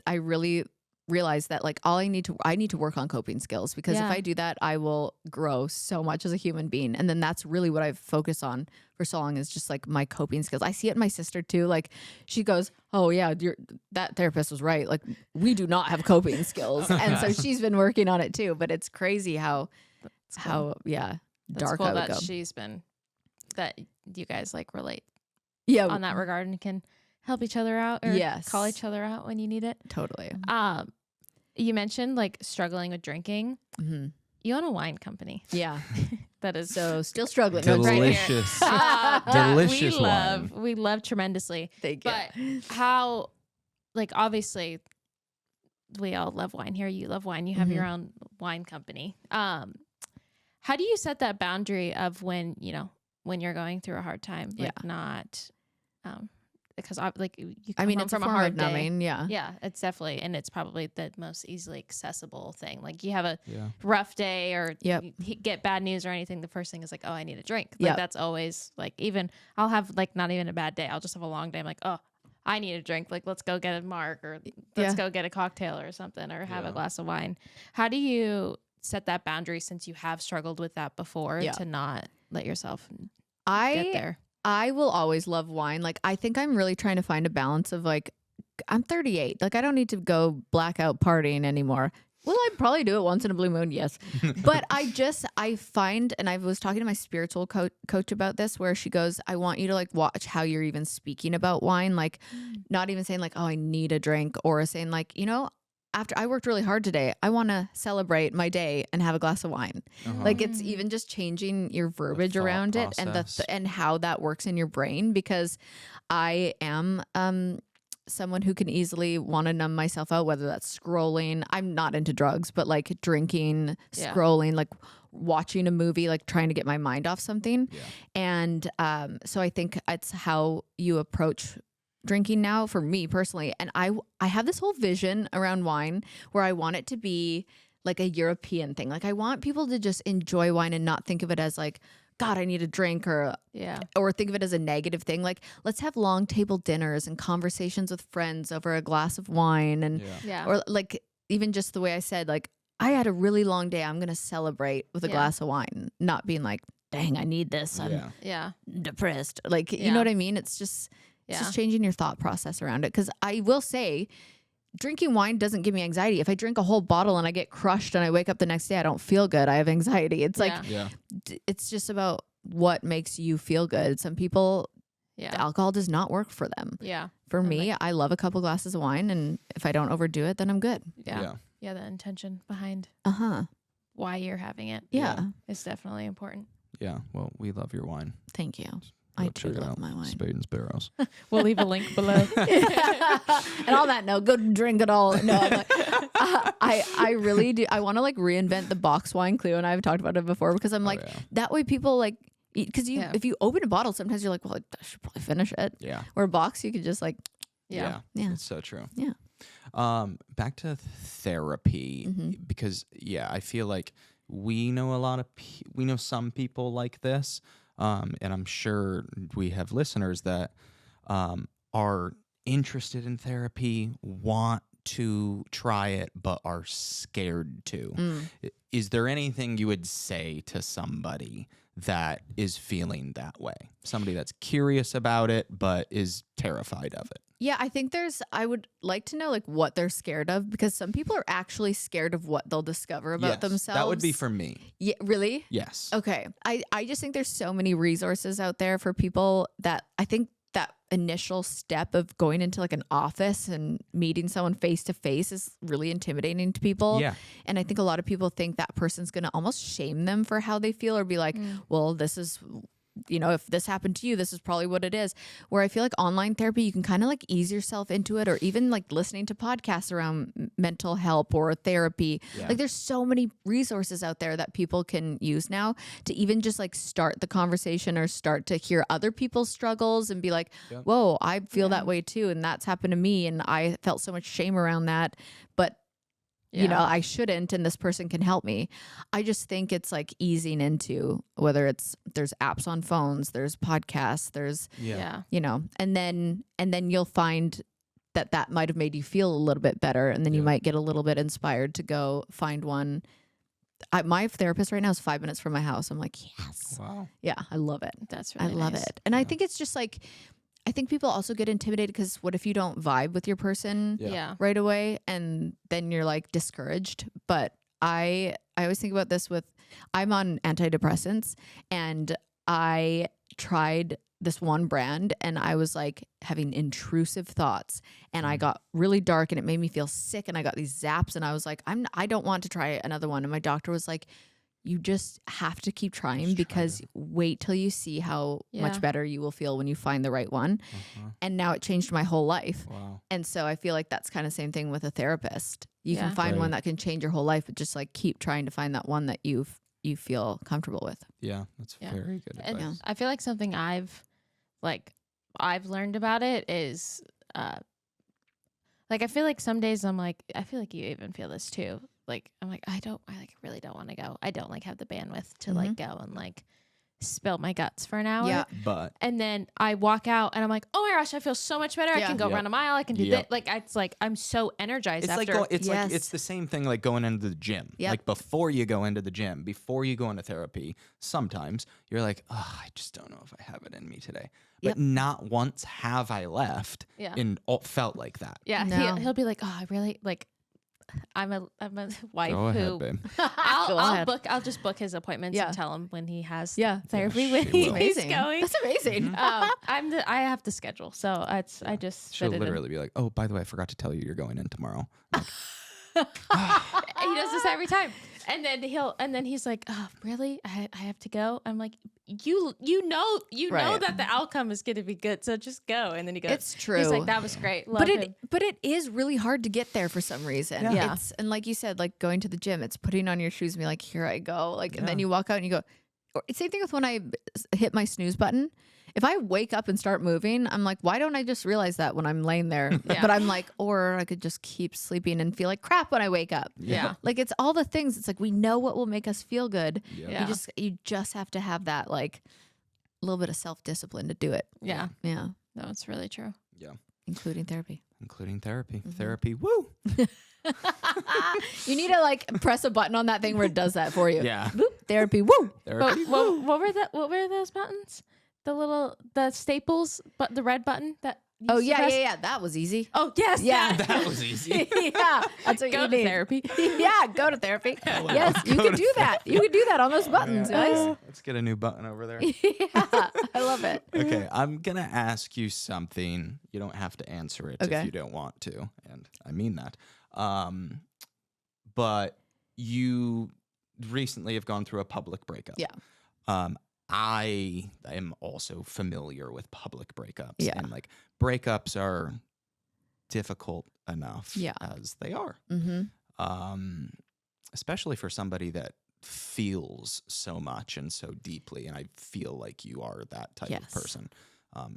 I really realized that like I need to work on coping skills because if I do that, I will grow so much as a human being. And then that's really what I've focused on for so long is just like my coping skills. I see it in my sister too. Like she goes, oh yeah, that therapist was right. Like we do not have coping skills. And so she's been working on it too, but it's crazy how that's dark cool I would that go. she's been, that you guys like relate on that regard and can help each other out or call each other out when you need it. Totally. You mentioned like struggling with drinking. Mm-hmm. You own a wine company. Yeah. That is so still struggling. Delicious. Delicious wine. We love tremendously. Thank you. But how, like obviously we all love wine here. You love wine. You have your own wine company. How do you set that boundary of when you're going through a hard time, like not, because like you come home it's from a a form hard of day. numbing. Yeah. Yeah, it's definitely, and it's probably the most easily accessible thing. Like you have a rough day or you get bad news or anything. The first thing is like, oh, I need a drink. Like that's always like, even I'll have like not even a bad day. I'll just have a long day. I'm like, oh, I need a drink. Like, let's go get a marg or let's go get a cocktail or something or have a glass of wine. How do you set that boundary since you have struggled with that before to not let yourself get there? I will always love wine. Like, I think I'm really trying to find a balance of like, I'm 38. Like, I don't need to go blackout partying anymore. Will I probably do it once in a blue moon? Yes. But I find, and I was talking to my spiritual coach about this, where she goes, I want you to like watch how you're even speaking about wine. Like not even saying like, oh, I need a drink, or saying like, after I worked really hard today, I want to celebrate my day and have a glass of wine. Like it's even just changing your verbiage around it and how that works in your brain, because I am someone who can easily want to numb myself out, whether that's scrolling. I'm not into drugs, but like drinking, scrolling, like watching a movie, like trying to get my mind off something. Yeah. And so I think it's how you approach drinking now for me personally. And I have this whole vision around wine where I want it to be like a European thing. Like I want people to just enjoy wine and not think of it as like, God, I need a drink, or think of it as a negative thing. Like, let's have long table dinners and conversations with friends over a glass of wine, and or like even just the way I said, like, I had a really long day. I'm gonna celebrate with a glass of wine, not being like, dang, I need this. I'm depressed. Like, you know what I mean? It's just changing your thought process around it. Because I will say, drinking wine doesn't give me anxiety. If I drink a whole bottle and I get crushed and I wake up the next day, I don't feel good. I have anxiety. It's like, it's just about what makes you feel good. Some people, alcohol does not work for them. Yeah. For me, I love a couple glasses of wine, and if I don't overdo it, then I'm good. Yeah. The intention behind why you're having it. Is definitely important. Yeah. Well, we love your wine. Thank you. I do love my wine. Spade and Sparrows. We'll leave a link below. And on that note, go drink it all. No, I'm like, I really do. I want to like reinvent the box wine. Cleo and I have talked about it before, because I'm like, that way people like, because if you open a bottle, sometimes you're like, well, I should probably finish it. Yeah. Or a box, you could just like, it's so true. Yeah. Back to therapy, because I feel like we know some people like this. And I'm sure we have listeners that are interested in therapy, want to try it, but are scared to. Is there anything you would say to somebody that is feeling that way? Somebody that's curious about it, but is terrified of it? Yeah, I think I would like to know like what they're scared of, because some people are actually scared of what they'll discover about themselves. That would be for me. Yeah, really? Yes. Okay. I just think there's so many resources out there for people that I think that initial step of going into like an office and meeting someone face to face is really intimidating to people. Yeah. And I think a lot of people think that person's going to almost shame them for how they feel, or be like, well, this is, you know, if this happened to you, this is probably what it is. Where I feel like online therapy, you can kind of like ease yourself into it, or even like listening to podcasts around mental help or therapy. Yeah. Like there's so many resources out there that people can use now to even just like start the conversation, or start to hear other people's struggles and be like, whoa, I feel that way too. And that's happened to me. And I felt so much shame around that. But you know, I shouldn't, and this person can help me. I just think it's like easing into, whether there's apps on phones, there's podcasts, there's, you know, and then you'll find that might have made you feel a little bit better. And then you might get a little bit inspired to go find one. My therapist right now is 5 minutes from my house. I'm like, yes. Wow. Yeah, I love it. That's really I love it. And I think it's just like, I think people also get intimidated because what if you don't vibe with your person right away, and then you're like discouraged. But I always think about this I'm on antidepressants, and I tried this one brand, and I was like having intrusive thoughts, and I got really dark, and it made me feel sick, and I got these zaps, and I was like, I don't want to try another one. And my doctor was like, you just have to keep trying, because wait till you see how much better you will feel when you find the right one. And now it changed my whole life. Wow. And so I feel like that's kind of the same thing with a therapist. You can find one that can change your whole life, but just like keep trying to find that one that you feel comfortable with. Yeah, that's very good advice. And I feel like something I've learned about it is like, I feel like some days I'm like, I feel like you even feel this too. Like, I'm like, I really don't want to go. I don't like have the bandwidth to like go and like spill my guts for an hour. Yeah. And then I walk out and I'm like, oh my gosh, I feel so much better. I can go run a mile. I can do that. Like, it's like, I'm so energized after. It's the same thing like going into the gym. Yep. Like before you go into the gym, before you go into therapy, sometimes you're like, oh, I just don't know if I have it in me today. But not once have I left and felt like that. Yeah. No. He'll be like, oh, I really like, I'm a wife who babe. I'll just book his appointments and tell him when he has therapy when he's going. That's amazing. I have to schedule, so I just she'll literally be like, oh, by the way, I forgot to tell you you're going in tomorrow. Like, does this every time. And then he's like, "Oh, really? I have to go." I'm like, "You know that the outcome is going to be good, so just go." And then he goes, "It's true." He's like, "That was great." Love him. But it is really hard to get there for some reason. Yeah. And like you said, like going to the gym, it's putting on your shoes and be like, "Here I go." Like, and then you walk out and you go. Or same thing with when I hit my snooze button. If I wake up and start moving, I'm like, why don't I just realize that when I'm laying there? Yeah. But I'm like, or I could just keep sleeping and feel like crap when I wake up. Yeah. Like it's all the things. It's like we know what will make us feel good. Yeah. You just have to have that like a little bit of self-discipline to do it. Yeah. Yeah. No, it's really true. Yeah. Including therapy. Therapy. Woo. You need to like press a button on that thing where it does that for you. Yeah. Boop, therapy. Woo. Therapy. What were those buttons? The staples, but the red button that. Oh yeah. That was easy. Oh yes. Yeah. That was easy. Yeah. That's what Go you to need. therapy. Yeah. Go to therapy. Yes. You can do that. You can do that on those buttons, guys. Let's get a new button over there. Yeah. I love it. Okay, I'm going to ask you something. You don't have to answer it Okay. if you don't want to, and I mean that. But you recently have gone through a public breakup. Yeah. I am also familiar with public breakups. Yeah. And like breakups are difficult enough Yeah. as they are. Mm-hmm. Especially for somebody that feels so much and so deeply. And I feel like you are that type of person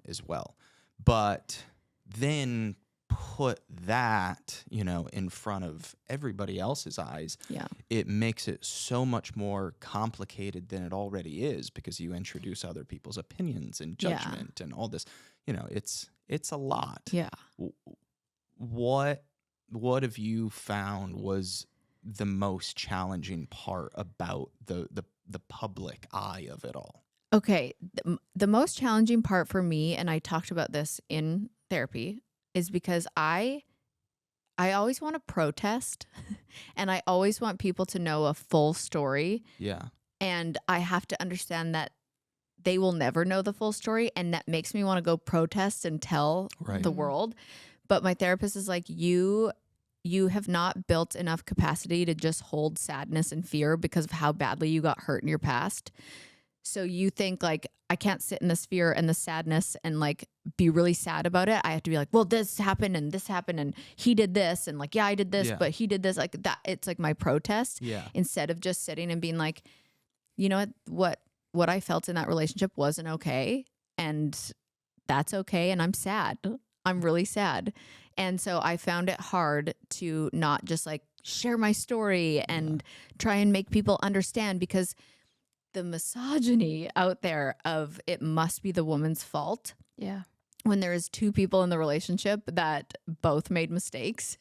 as well. But then put that, in front of everybody else's eyes, it makes it so much more complicated than it already is because you introduce other people's opinions and judgment and all this. It's a lot. Yeah. What have you found was the most challenging part about the public eye of it all? Okay. The most challenging part for me, and I talked about this in therapy, is because I always want to protest and I always want people to know a full story. Yeah. And I have to understand that they will never know the full story. And that makes me want to go protest and tell the world. But my therapist is like, you have not built enough capacity to just hold sadness and fear because of how badly you got hurt in your past. So you think like, I can't sit in this fear and the sadness and like be really sad about it. I have to be like, well, this happened and he did this and like, yeah, I did this, but he did this, like that. It's like my protest instead of just sitting and being like, you know what I felt in that relationship wasn't okay. And that's okay. And I'm sad. I'm really sad. And so I found it hard to not just like share my story and try and make people understand, because the misogyny out there of it must be the woman's fault. Yeah. When there is two people in the relationship that both made mistakes.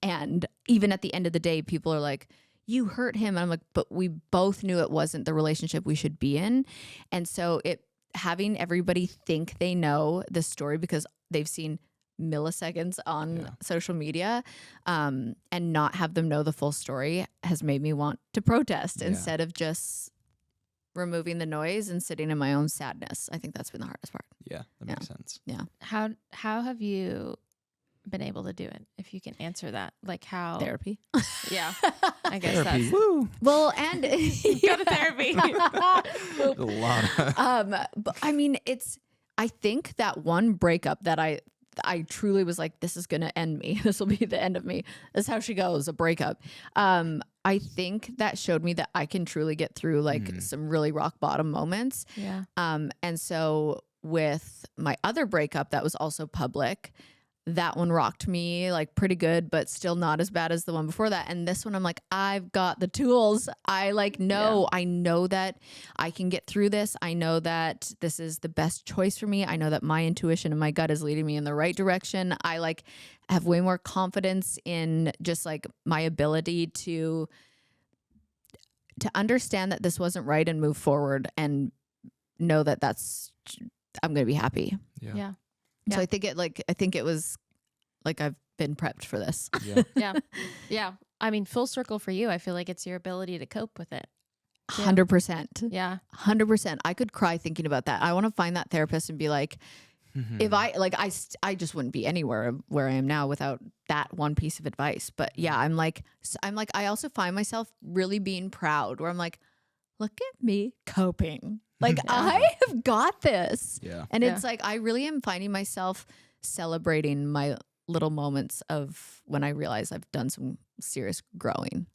And even at the end of the day, people are like, you hurt him. And I'm like, but we both knew it wasn't the relationship we should be in. And so having everybody think they know the story because they've seen milliseconds on social media and not have them know the full story has made me want to protest instead of just removing the noise and sitting in my own sadness. I think that's been the hardest part. Yeah, that makes sense. Yeah. How have you been able to do it? If you can answer that, like how Therapy. Yeah, I guess Therapy. that's Woo. Well, and go to therapy. A lot of but I mean, I think that one breakup that I truly was like, this is going to end me. This will be the end of me. That's how she goes, a breakup. I think that showed me that I can truly get through like some really rock bottom moments. Yeah. And so with my other breakup that was also public, that one rocked me like pretty good, but still not as bad as the one before that. And this one, I'm like, I've got the tools. I know that I can get through this. I know that this is the best choice for me. I know that my intuition and my gut is leading me in the right direction. I like have way more confidence in just like my ability to understand that this wasn't right and move forward and know that I'm going to be happy. Yeah. So I think it was like I've been prepped for this. Yeah. Yeah. I mean, full circle for you. I feel like it's your ability to cope with it. 100%. Yeah. 100%. I could cry thinking about that. I want to find that therapist and be like, if I just wouldn't be anywhere where I am now without that one piece of advice. But yeah, I'm like, I also find myself really being proud where I'm like, look at me coping. Like I have got this. Yeah. And it's like, I really am finding myself celebrating my little moments of when I realize I've done some serious growing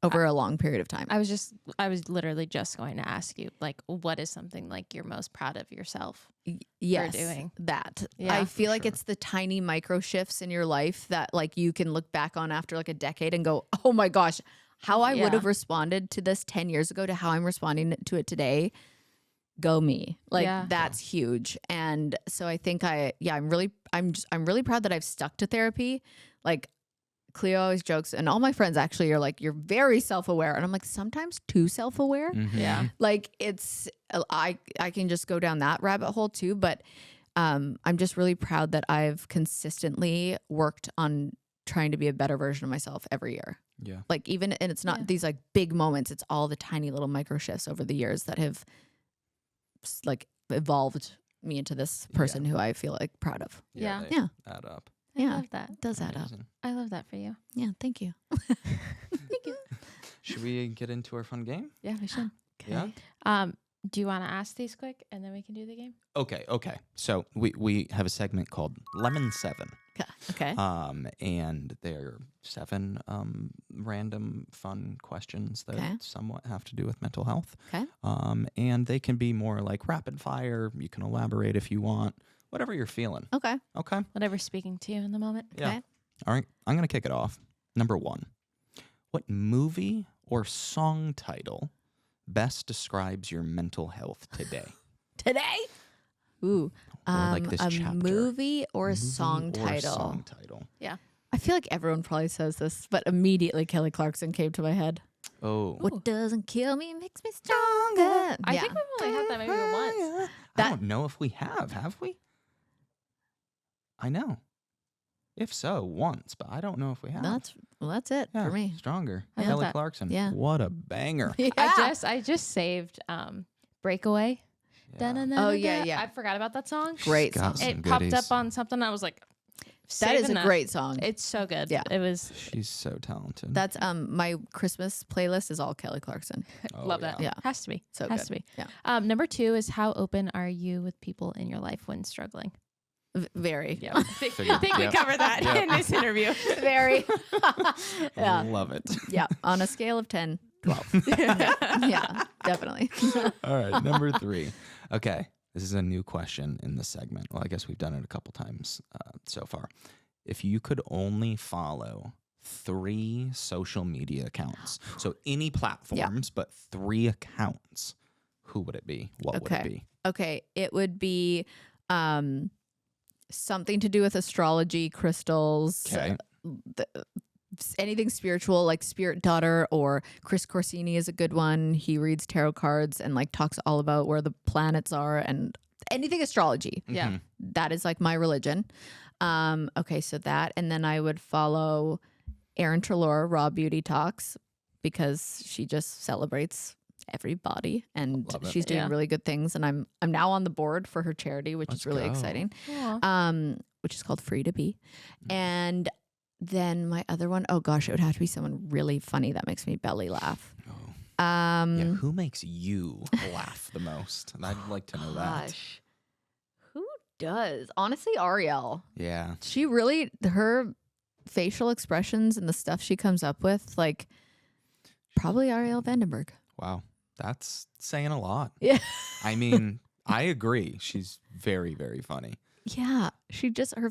over a long period of time. I was literally just going to ask you, like, what is something like you're most proud of yourself yes, for doing? That. I feel like it's the tiny micro shifts in your life that like you can look back on after like a decade and go, oh my gosh, how I would have responded to this 10 years ago to how I'm responding to it today. Go me. Like that's huge. And so I think I'm really proud that I've stuck to therapy. Like Cleo always jokes, and all my friends actually are like, you're very self-aware. And I'm like, sometimes too self-aware. Mm-hmm. Yeah. Like I can just go down that rabbit hole too. But I'm just really proud that I've consistently worked on trying to be a better version of myself every year. Yeah. Like and it's not these like big moments. It's all the tiny little micro shifts over the years that have like evolved me into this person who I feel like proud of. Yeah. Add up. I love that. It does add up. I love that for you. Yeah. Thank you. Thank you. Should we get into our fun game? Yeah, we should. Yeah. Do you want to ask these quick and then we can do the game? Okay. So we have a segment called Lemon 7. Okay. And they're 7 random fun questions that somewhat have to do with mental health. Okay. And they can be more like rapid fire. You can elaborate if you want. Whatever you're feeling. Okay. Whatever's speaking to you in the moment. Yeah. Okay. All right. I'm going to kick it off. Number 1. What movie or song title best describes your mental health today? Ooh. Or like this a chapter. movie or a song title. Yeah. I feel like everyone probably says this, but immediately Kelly Clarkson came to my head. Oh. What doesn't kill me makes me stronger. I think we've only had that maybe once. I don't know if we have we? I know. If so, once, but I don't know if we have. That's it for me. Stronger. I love Kelly that. Clarkson. Yeah. What a banger. Yeah. I just saved Breakaway. Yeah. Oh, yeah. I forgot about that song. Great Got song. some It goodies. popped up on something. I was like, That is a saving great song. It's so good. Yeah. It was. She's so talented. That's my Christmas playlist is all Kelly Clarkson. Love that. Yeah. Has to be. So Has good. to be. Yeah. Number 2 is how open are you with people in your life when struggling? Very. Yeah. I think we Yep. covered that Yep. in this interview. Very. Yeah. Love it. Yeah. On a scale of 10, 12. Yeah, definitely. All right. Number 3. Okay. This is a new question in this segment. Well, I guess we've done it a couple times so far. If you could only follow 3 social media accounts, so any platforms, but 3 accounts, who would it be? What would it be? Okay. It would be something to do with astrology, crystals, Okay. anything spiritual, like Spirit Daughter, or Chris Corsini is a good one. He reads tarot cards and like talks all about where the planets are and anything astrology. Yeah. Mhm. That is like my religion. Okay, so that, and then I would follow Erin Trelaw, Raw Beauty Talks, because she just celebrates everybody and Love it. she's doing Yeah. really good things. And I'm now on the board for her charity, which Let's is really go. exciting. Aw. Which is called Free to Be. And then my other one, oh gosh, it would have to be someone really funny that makes me belly laugh. Oh. Yeah, Who makes you laugh the most? And I'd like to know that. gosh. Who does? Honestly, Ariel. Yeah. She really, her facial expressions and the stuff she comes up with, like probably Ariel Vandenberg. Wow. That's saying a lot. Yeah. I mean, I agree. She's very, very funny. Yeah. She just, her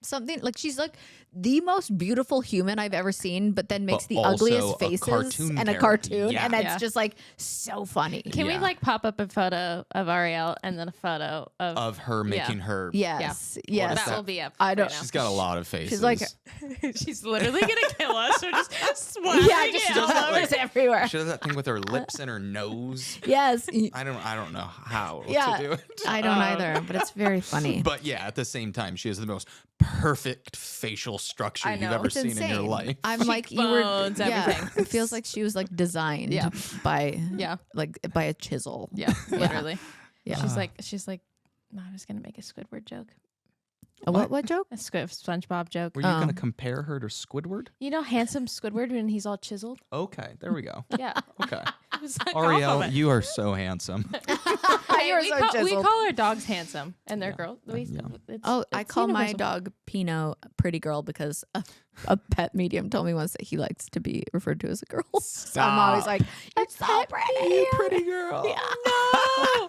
something, like she's like the most beautiful human I've ever seen, but then makes But the also ugliest a faces cartoon and a character. cartoon. Yeah. And it's Yeah. just like so funny. Can we Yeah. like pop up a photo of Ariel and then a photo Of her making her. Yes. What Yes. is that will be up. I don't- right now. She's got a lot of faces. She's like, She's literally gonna kill us. We're just sweating. yeah, just does that, flowers like- everywhere. she does that thing with her lips and her nose. Yes. I don't know how Yeah. to do it. I don't either, but it's very funny. But yeah, at the same time, she has the most perfect facial structure I you've know. ever It's seen in your insane. life. I'm like, you were, Cheekbones, everything. It feels like she was like designed Yeah. by, Yeah. like by a chisel. Yeah. Literally. Yeah. She's like No, I was gonna make a Squidward joke. What joke? A SpongeBob joke. Were you going to compare her to Squidward? You know, handsome Squidward when he's all chiseled. Okay, there we go. Yeah. Okay. It was like Ariel, you are so handsome. Hey, You're we, so call, we chiseled. call our dogs handsome, and they're Yeah. girls. I call my universal. dog Pino pretty girl because a pet medium told me once that he likes to be referred to as a girl. So I'm always like, you're so pretty. You pretty girl. Yeah. No,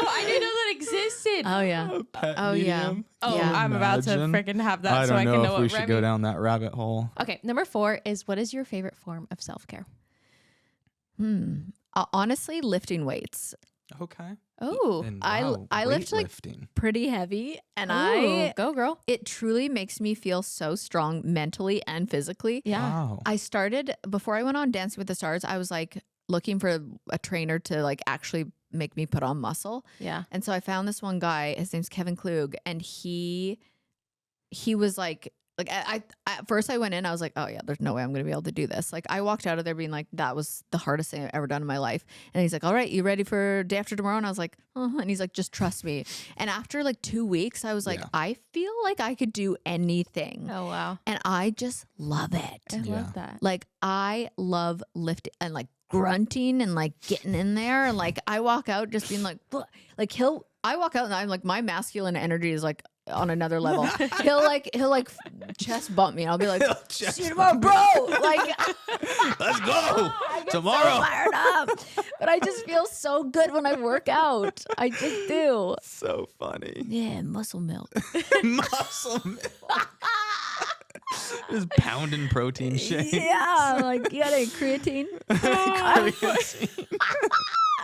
I didn't know that existed. Oh yeah. Pet Oh, yeah. medium. Oh, Yeah. I'm about to Imagine. freaking have that I so don't I can know know if what we should go down that rabbit hole. Okay, number 4 is what is your favorite form of self-care? Honestly, lifting weights. Okay. Oh, And I lift like weightlifting. pretty heavy, and go girl. it truly makes me feel so strong mentally and physically. Yeah. Wow. I started before I went on Dancing with the Stars. I was like looking for a trainer to like actually make me put on muscle. Yeah. And so I found this one guy, his name's Kevin Klug, and he was like I at first I went in, I was like, oh yeah, there's no way I'm gonna be able to do this. Like I walked out of there being like, that was the hardest thing I've ever done in my life. And he's like, all right, you ready for day after tomorrow? And I was like, and he's like, just trust me. And after like 2 weeks, I was like, Yeah. I feel like I could do anything. Oh wow. And I just love it. I Yeah. love that. Like I love lifting and like grunting and like getting in there. And like I walk out just being like, "Bleh." Like I walk out and I'm like, my masculine energy is like on another level. he'll like chest bump me and I'll be like, see you tomorrow, bro. Like Let's go I get tomorrow. so fired up. But I just feel so good when I work out. I just do. So funny. Yeah, muscle milk. Muscle milk. Just pounding protein shakes. Yeah, like you got any creatine? Creatine.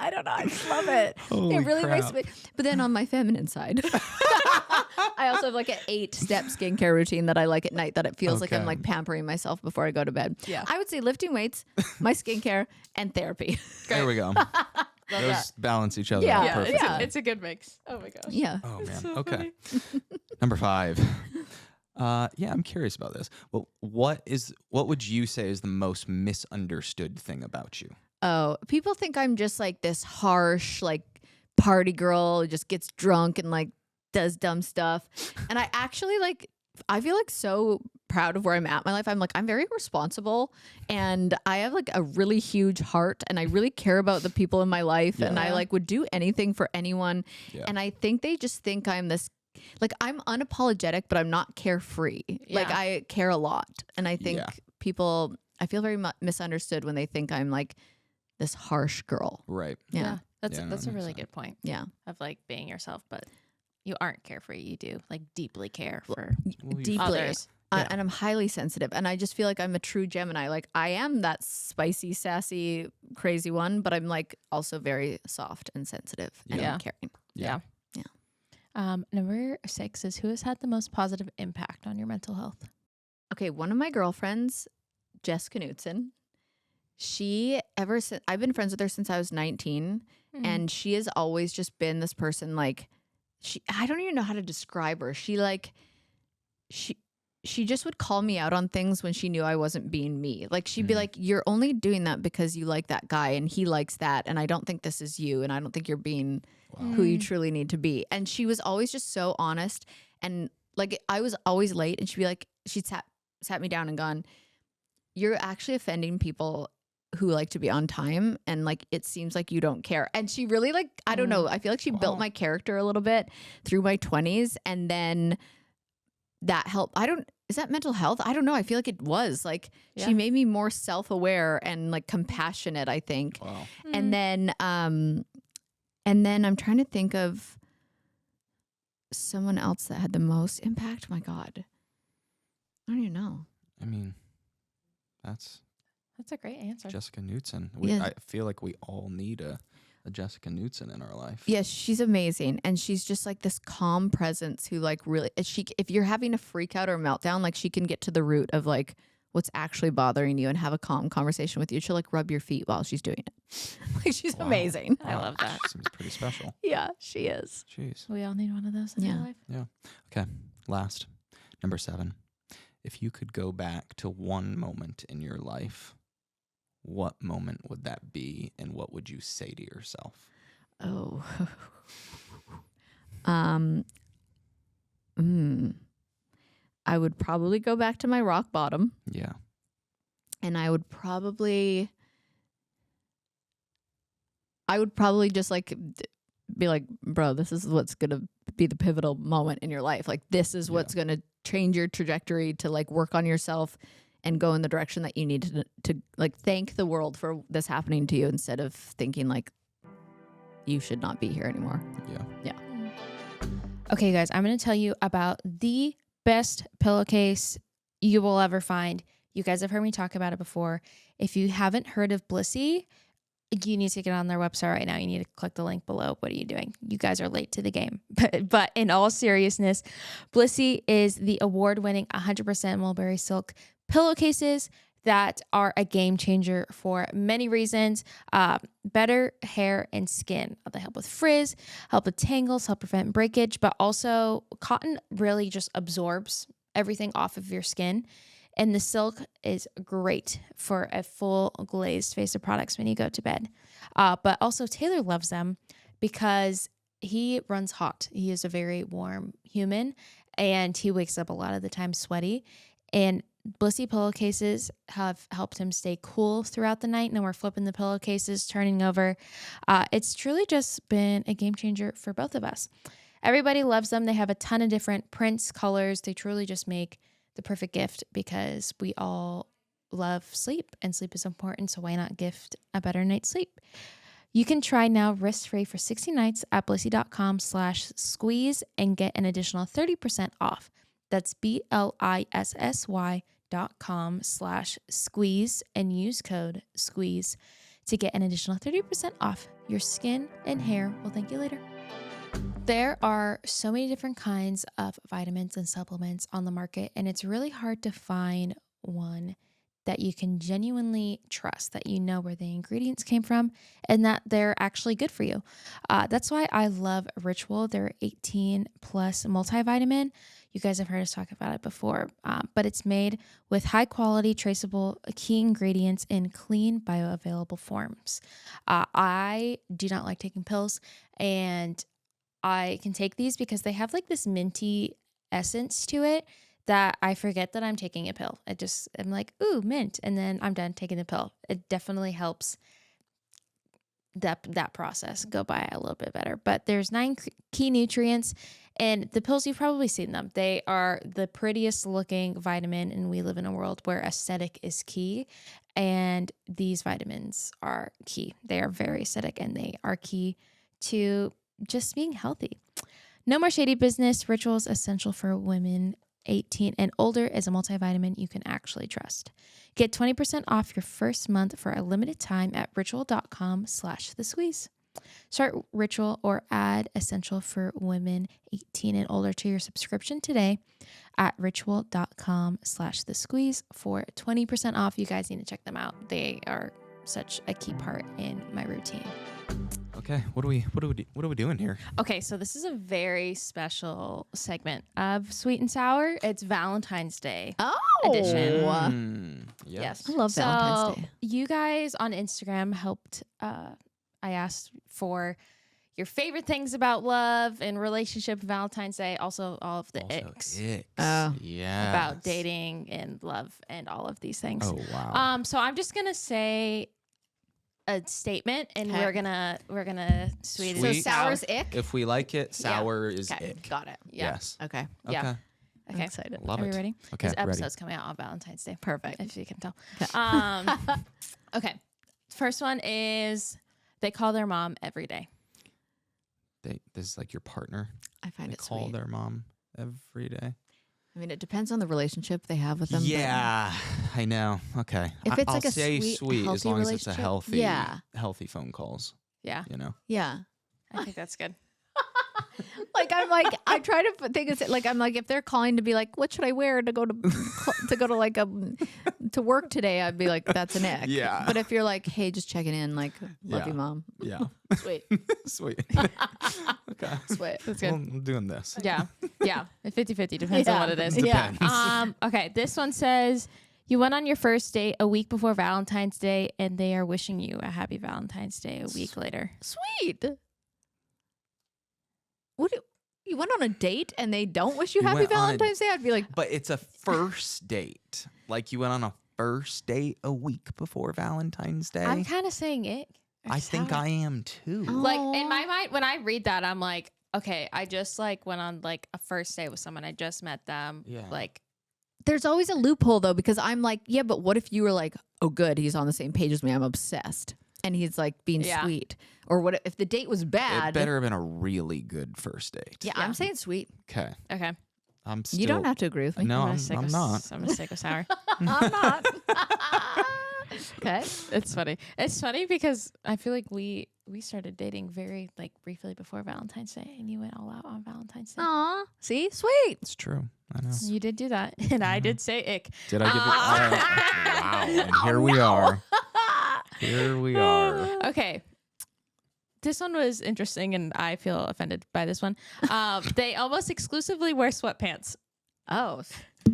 I don't know. I just love it. Holy It really makes crap. me. But then on my feminine side, I also have like an 8-step skincare routine that I like at night. That it feels like I'm Okay. like pampering myself before I go to bed. Yeah. I would say lifting weights, my skincare, and therapy. There we go. Those balance each other Yeah. out Yeah, perfectly. it's a good mix. Oh my gosh. Yeah. Oh man. so Okay. Number 5. Yeah, I'm curious about this. Well, what would you say is the most misunderstood thing about you? Oh, people think I'm just like this harsh, like party girl who just gets drunk and like does dumb stuff. And I actually I feel like so proud of where I'm at in my life. I'm very responsible and I have like a really huge heart and I really care about the people in my life and I like would do anything for anyone. Yeah. And I think they just think I'm this, like I'm unapologetic, but I'm not carefree. Like Yeah. I care a lot. And I think Yeah. people, I feel very misunderstood when they think I'm like this harsh girl. Right. Yeah. That's Yeah, that's that a makes really sense. good point Yeah. of like being yourself, but you aren't carefree. You do like deeply care for Well, you- Deeply. others. Yeah. And I'm highly sensitive. And I just feel like I'm a true Gemini. Like I am that spicy, sassy, crazy one, but I'm like also very soft and sensitive and Yeah. caring. Yeah. Number 6 is who has had the most positive impact on your mental health? Okay, one of my girlfriends, Jess Knutson, I've been friends with her since I was 19. And she has always just been this person like I don't even know how to describe her. She just would call me out on things when she knew I wasn't being me. Like she'd be like, you're only doing that because you like that guy and he likes that. And I don't think this is you. And I don't think you're being who you truly need to be. And she was always just so honest. And like I was always late and she'd be like, she'd sat me down and gone, you're actually offending people who like to be on time and like it seems like you don't care. And she really like I don't know, I feel like she built my character a little bit through my 20s and then that helped. Is that mental health? I don't know. I feel like it was like she made me more self-aware and like compassionate, I think. Wow. And then I'm trying to think of someone else that had the most impact. My God. I don't even know. I mean, that's That's a great answer. Jessica Knutson. Yeah. I feel like we all need a Jessica Knutson in our life. Yes, she's amazing. And she's just like this calm presence who like really, if you're having a freak out or meltdown, like she can get to the root of like what's actually bothering you and have a calm conversation with you. She'll like rub your feet while she's doing it. Like she's Wow. amazing. I love that. Seems pretty special. Yeah, she is. Jeez. We all need one of those in Yeah. our life. Yeah. Okay. Last, number 7. If you could go back to one moment in your life, what moment would that be and what would you say to yourself? Oh. I would probably go back to my rock bottom. Yeah. And I would probably just like be like, bro, this is what's going to be the pivotal moment in your life. Like, this is what's going to change your trajectory to like work on yourself and go in the direction that you need to like thank the world for this happening to you, instead of thinking like you should not be here anymore. Yeah. Okay, you guys, I'm going to tell you about the best pillowcase you will ever find. You guys have heard me talk about it before. If you haven't heard of Blissy, you need to get on their website right now. You need to click the link below. What are you doing? You guys are late to the game. But in all seriousness, Blissy is the award-winning 100% mulberry silk pillowcases that are a game changer for many reasons. Better hair and skin. They help with frizz, help with tangles, help prevent breakage, but also cotton really just absorbs everything off of your skin. And the silk is great for a full glazed face of products when you go to bed. But also Taylor loves them because he runs hot. He is a very warm human and he wakes up a lot of the time sweaty. And Blissy pillowcases have helped him stay cool throughout the night. And we're flipping the pillowcases, turning over. It's truly just been a game changer for both of us. Everybody loves them. They have a ton of different prints, colors. They truly just make the perfect gift because we all love sleep and sleep is important. So why not gift a better night's sleep? You can try now risk-free for 60 nights at blissy.com/squeeze and get an additional 30% off. That's BLISSY.com/squeeze and use code squeeze to get an additional 30% off. Your skin and hair will thank you later. There are so many different kinds of vitamins and supplements on the market, and it's really hard to find one that you can genuinely trust, that you know where the ingredients came from and that they're actually good for you. That's why I love Ritual. They're 18 plus multivitamin. You guys have heard us talk about it before, but it's made with high quality, traceable key ingredients in clean, bioavailable forms. I do not like taking pills, and I can take these because they have like this minty essence to it that I forget that I'm taking a pill. I'm like, ooh, mint. And then I'm done taking the pill. It definitely helps that process go by a little bit better. But there's 9 key nutrients, and the pills, you've probably seen them. They are the prettiest looking vitamin, and we live in a world where aesthetic is key. And these vitamins are key. They are very aesthetic, and they are key to just being healthy. No more shady business. Ritual is essential for women 18 and older is a multivitamin you can actually trust. Get 20% off your first month for a limited time at ritual.com/thesqueeze. Start Ritual or add Essential for Women 18 and older to your subscription today at ritual.com/thesqueeze for 20% off. You guys need to check them out. They are such a key part in my routine. Okay, what are we doing here? Okay, so this is a very special segment of Sweet and Sour. It's Valentine's Day edition. Yes. I love Valentine's Day. You guys on Instagram helped. I asked for your favorite things about love and relationship, Valentine's Day. Also, all of the icks. Oh, yeah. About dating and love and all of these things. Oh wow. So I'm just gonna say a statement, and we're gonna sweet. So sour's ick. If we like it, sour is ick. Got it. Yeah. Yes. Okay. Yeah. I'm Okay. excited. Love Are it. we ready? Okay. This episode's ready. coming out on Valentine's Day. Perfect. If you can tell. Okay. Okay. First one is they call their mom every day. This is like your partner. I find They it call sweet. their mom every day. I mean, it depends on the relationship they have with them. Yeah, I know. Okay. If it's I'll like a say sweet, as healthy long as it's a relationship, healthy phone calls. Yeah. You know. Yeah. I think that's good. I try to think it's like, I'm like, if they're calling to be like, what should I wear to go to like to work today? I'd be like, that's an ick. Yeah. But if you're like, hey, just checking in, like, love you, mom. Yeah. Sweet. Sweet. Okay. Sweet. That's good. Well, I'm doing this. Yeah. Yeah. 50-50 depends on what it is. Yeah. Okay. This one says you went on your first date a week before Valentine's Day, and they are wishing you a happy Valentine's Day a week later. Sweet. went on a date and they don't wish you happy Valentine's Day, I'd be like, but it's a first date. Like you went on a first date a week before Valentine's Day. I'm kind of saying it. I think I am too. Like in my mind, when I read that, I'm like, okay, I just like went on like a first date with someone. I just met them. Yeah. Like, there's always a loophole though, because I'm like, yeah, but what if you were like, oh, good, he's on the same page as me. I'm obsessed. And he's like being sweet. Or what if the date was bad? It better have been a really good first date. Yeah, I'm saying sweet. Okay. I'm still, you don't have to agree with me. No, I'm not. I'm gonna stick with sour. I'm not. Okay. It's funny. It's funny because I feel like we started dating very like briefly before Valentine's Day, and you went all out on Valentine's Day. Aw, see, sweet. It's true. I know. You did do that, and I did say ick. Did I give it? Wow. And here we are. Here we are. Okay. This one was interesting, and I feel offended by this one. They almost exclusively wear sweatpants. Oh,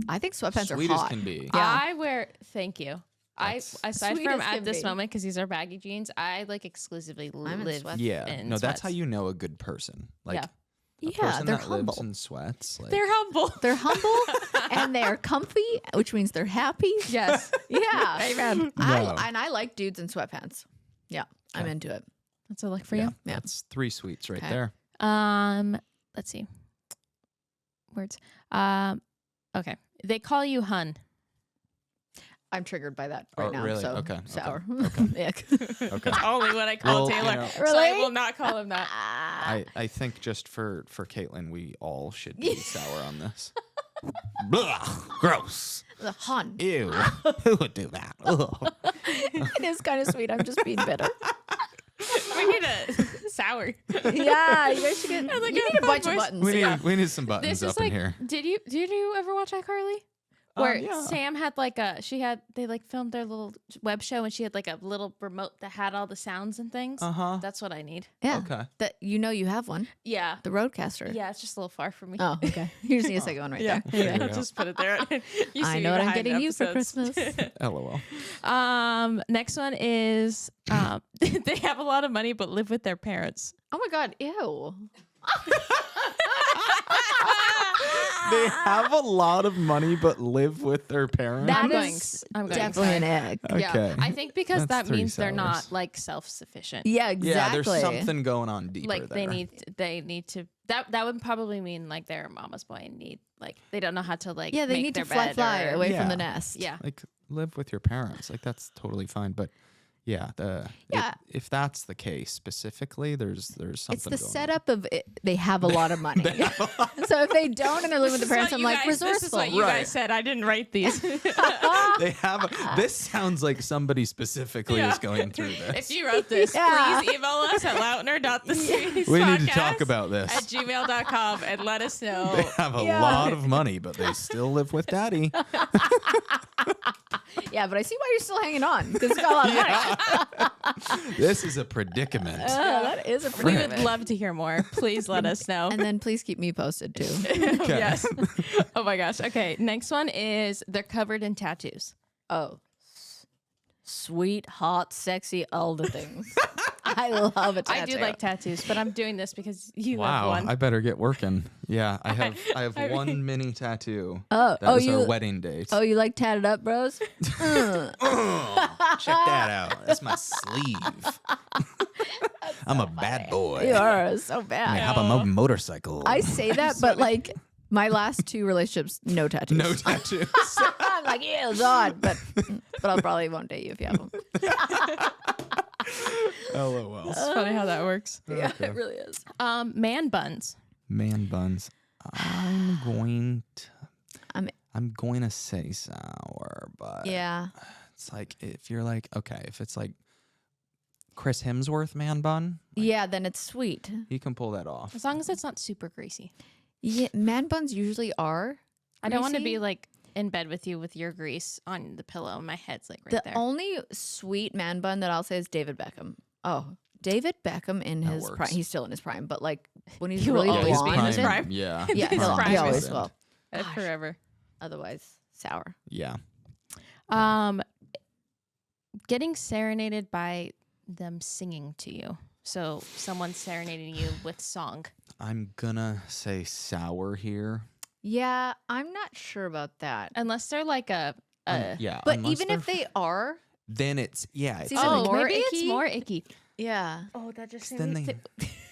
I think sweatpants Sweet are as hot. can be. Yeah. I wear. Thank you. Aside Sweet from as at can this be. moment, because these are baggy jeans, I like exclusively I'm in live. sweats. Yeah. in No, that's sweats. how you know a good person. Like a Yeah, person they're that humble. lives in sweats. Like, They're humble. They're humble and they're comfy, which means they're happy. Yes. Yeah. Amen. I like dudes in sweatpants. Yeah, I'm into it. That's a look for yeah, you. that's 3 sweets right Okay. there. Let's see. Words. Okay. They call you hun. I'm triggered by that right Oh, now. really? So Okay, sour. okay. Ick. Okay. Only when I call Well, Taylor. you know- So I Really? will not call him that. I think just for Kaitlyn, we all should be sour on this. Blah, gross. The hun. Ew. Who would do that? Ugh. It is kind of sweet. I'm just being bitter. We need a sour. Yeah, you guys should get. like You a need a bunch of voice. buttons. We need some buttons This is up in like. here. Did you ever watch iCarly? Where Yeah. Sam had like they like filmed their little web show, and she had like a little remote that had all the sounds and things. Uh-huh. That's what I need. Yeah. Okay. That you know you have one. Yeah. The Roadcaster. Yeah, it's just a little far for me. Oh, okay. You just need a second one right there. There you I'll go. just put it there. You I see know me what I'm behind getting you for episodes. Christmas. LOL. Next one is they have a lot of money but live with their parents. Oh my God. Ew. They have a lot of money but live with their parents. That I'm going- is I'm going definitely an sorry. egg. Okay. Yeah, I think because That's that 3 means they're not sours. like self-sufficient. Yeah, exactly. Yeah, there's something going on deeper Like there. they need to that would probably mean like they're a mama's boy and need like they don't know how to like Yeah, they make need their to fly bed or- away Yeah. from the nest. Yeah. Like live with your parents. Like that's totally fine. But yeah, Yeah. if that's the case specifically, there's something. It's the going setup of it. They have a lot of money. So if they don't and they're living with the This is parents, what I'm you like guys- This is resourceful. what you Right. guys said. I didn't write these. On. They have. This sounds like somebody specifically is going through If this. you wrote this, Yeah. please email us at loutner.thesweeties We need to talk about this. at gmail.com and let us know. They have a Yeah. lot of money, but they still live with daddy. Yeah, but I see why you're still hanging on because it's got a lot of money. This is a predicament. That is a We predicament. would love to hear more. Please let us know. And then please keep me posted too. Okay. Yes. Oh my gosh. Okay. Next one is they're covered in tattoos. Oh, sweet, hot, sexy, all the things. I love a tattoo. I do like tattoos, but I'm doing this because you have Wow, one. I better get working. Yeah, I have I one mean- mini tattoo. Oh, That was you. our wedding date. Oh, you like tatted up, bros? Check that out. That's my sleeve. I'm a bad boy. You are so I bad. hop on a motorcycle. I say that, but like my last 2 relationships, no tattoos. no tattoos. I'm like, yeah, it's odd, but I probably won't date you if you have them. LOL. It's funny how that works. Yeah, it really is. Man buns. Man buns. I'm going to say sour, but Yeah. it's like if you're like okay, if it's like Chris Hemsworth man bun, Yeah, then it's sweet. he can pull that off. As long as it's not super greasy. Yeah, man buns usually are. I don't want to greasy. be like in bed with you with your grease on the pillow and my head's like right The there. only sweet man bun that I'll say is David Beckham. Oh, David Beckham in That his works. prime. He's still in his prime, but like when he's He will really always be in his blonde, prime. Yeah. yeah, His he'll, prime he is always in. will. Gosh. Forever. Otherwise, sour. Yeah. Getting serenaded by them singing to you. So someone serenading you with song. I'm gonna say sour here. Yeah, I'm not sure about that. Unless they're like Yeah, but even if they are, then it's It's it's even more maybe icky? it's more icky. yeah. Oh, that just then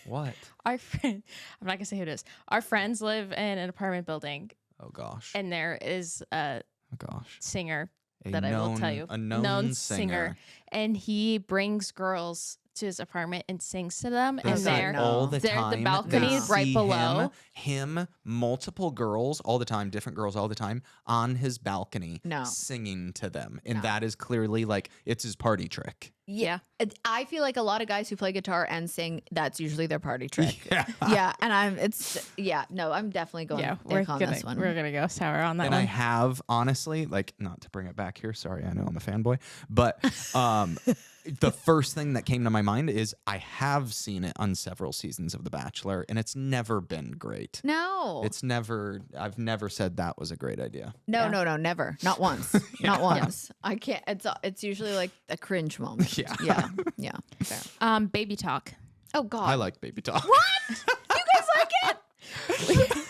what? Our friend, I'm not gonna say who it is. Our friends live in an apartment building, Oh gosh. and there is a Oh gosh. singer A that I will tell you, A known singer. and he brings girls to his apartment and sings to them, They and sing they're all the they're time. the balcony They is right see below. him, multiple girls all the time, different girls all the time on his balcony No. singing to them. And No. that is clearly like it's his party trick. Yeah, I feel like a lot of guys who play guitar and sing, that's usually their party trick. Yeah. Yeah, and I'm definitely going ick on this one. We're gonna go sour on that And one. I have honestly, like, not to bring it back here. Sorry, I know I'm a fanboy, but the first thing that came to my mind is I have seen it on several seasons of The Bachelor, and it's never been great. No. I've never said that was a great idea. No, never. Not once. Not once. I can't. It's usually like a cringe moment. Yeah. Yeah. Fair. Baby talk. Oh God. I like baby talk. You guys like it?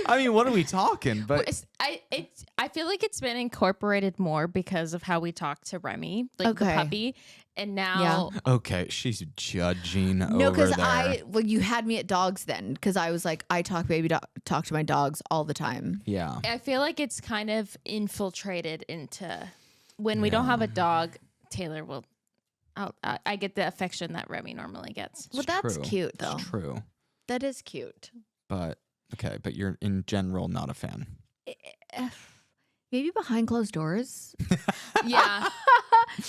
I mean, what are we talking? But I feel like it's been incorporated more because of how we talk to Remy, like the Okay. puppy, and now okay, she's judging No, over because there. you had me at dogs then, because I was like, I talk to my dogs all the time. Yeah. I feel like it's kind of infiltrated into when we don't have a dog. Taylor will. I get the affection that Remy normally gets. Well, that's True. cute though. It's true. That is cute. But but you're in general not a fan. Maybe behind closed doors, Yeah,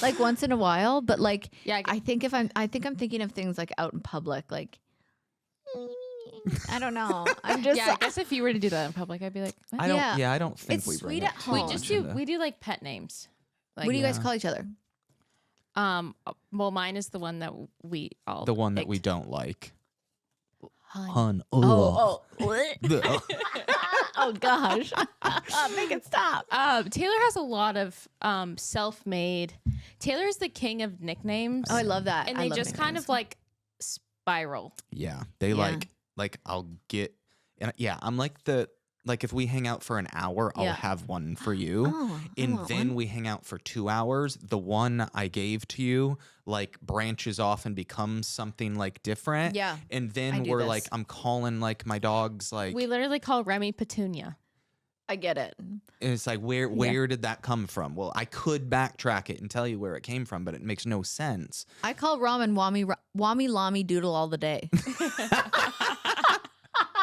like once in a while. But like, yeah. I think I'm thinking of things like out in public, like. I don't know. I'm just. I guess if you were to do that in public, I'd be like, what? I don't. Yeah. Yeah, I don't think It's we bring sweet it at too home. we much just do. into- We do like pet names. Like, What do you guys Yeah. call each other? Well, mine is the one that we all. the one that we picked. don't like. Hun. Hun. Oh. Ugh. Oh gosh. Make it stop. Taylor has a lot of self-made. Taylor is the king of nicknames. Oh, I love that. and I they love just kind nicknames. of like spiral. Yeah, they Yeah. like I'll get, and I'm like if we hang out for an hour, I'll Yeah. have one for you, Oh, I and want then one. we hang out for 2 hours. The one I gave to you like branches off and becomes something like different. Yeah, and I then do we're this. like I'm calling like my dogs like We literally call Remy Petunia. I get it. and it's like where did that come from? Well, I could backtrack it and tell you where it came from, but it makes no sense. I call ramen wami lami doodle all the day.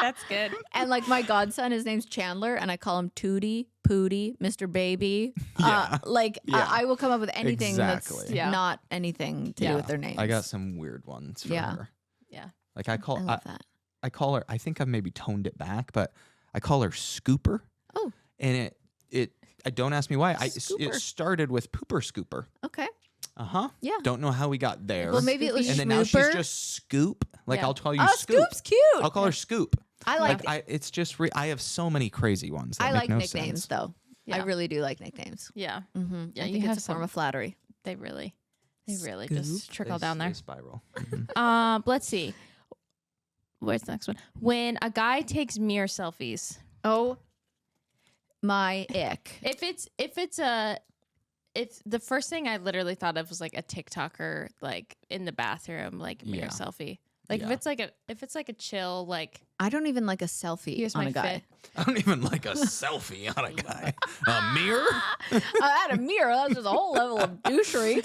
That's good. And like my godson, his name's Chandler, and I call him Tootie, Pootie, Mr. Baby. Yeah. Yeah. I will come up with anything that's Exactly. Yeah. not anything to do with their names. I got some weird ones for Yeah. her. Yeah. Like I I love that. I call her. I think I've maybe toned it back, but I call her Scooper. Oh. And it. I don't ask me why. It Scooper. started with Pooper Scooper. Okay. Yeah. Don't know how we got there. Well, maybe it was and then now she's Schmooper. just Scoop. Like Yeah. I'll call you Oh, Scoop. Scoop's cute. I'll call her Scoop. I like. It's just. I have so many crazy ones. That I make like no nicknames sense. though. I Yeah. really do like nicknames. Yeah. Mm-hmm. Yeah, I you think have it's a form some. of flattery. They really Scoop. just trickle down there. They spiral. Mhm. Let's see. Where's the next one? When a guy takes mirror selfies. Oh, my ick. If the first thing I literally thought of was like a TikToker like in the bathroom like mirror Yeah. selfie. Like Yeah. if it's like a chill like I don't even like a selfie here's on my a guy. fit. I don't even like a selfie on a guy. A mirror, I had a mirror. That's just a whole level of douchery.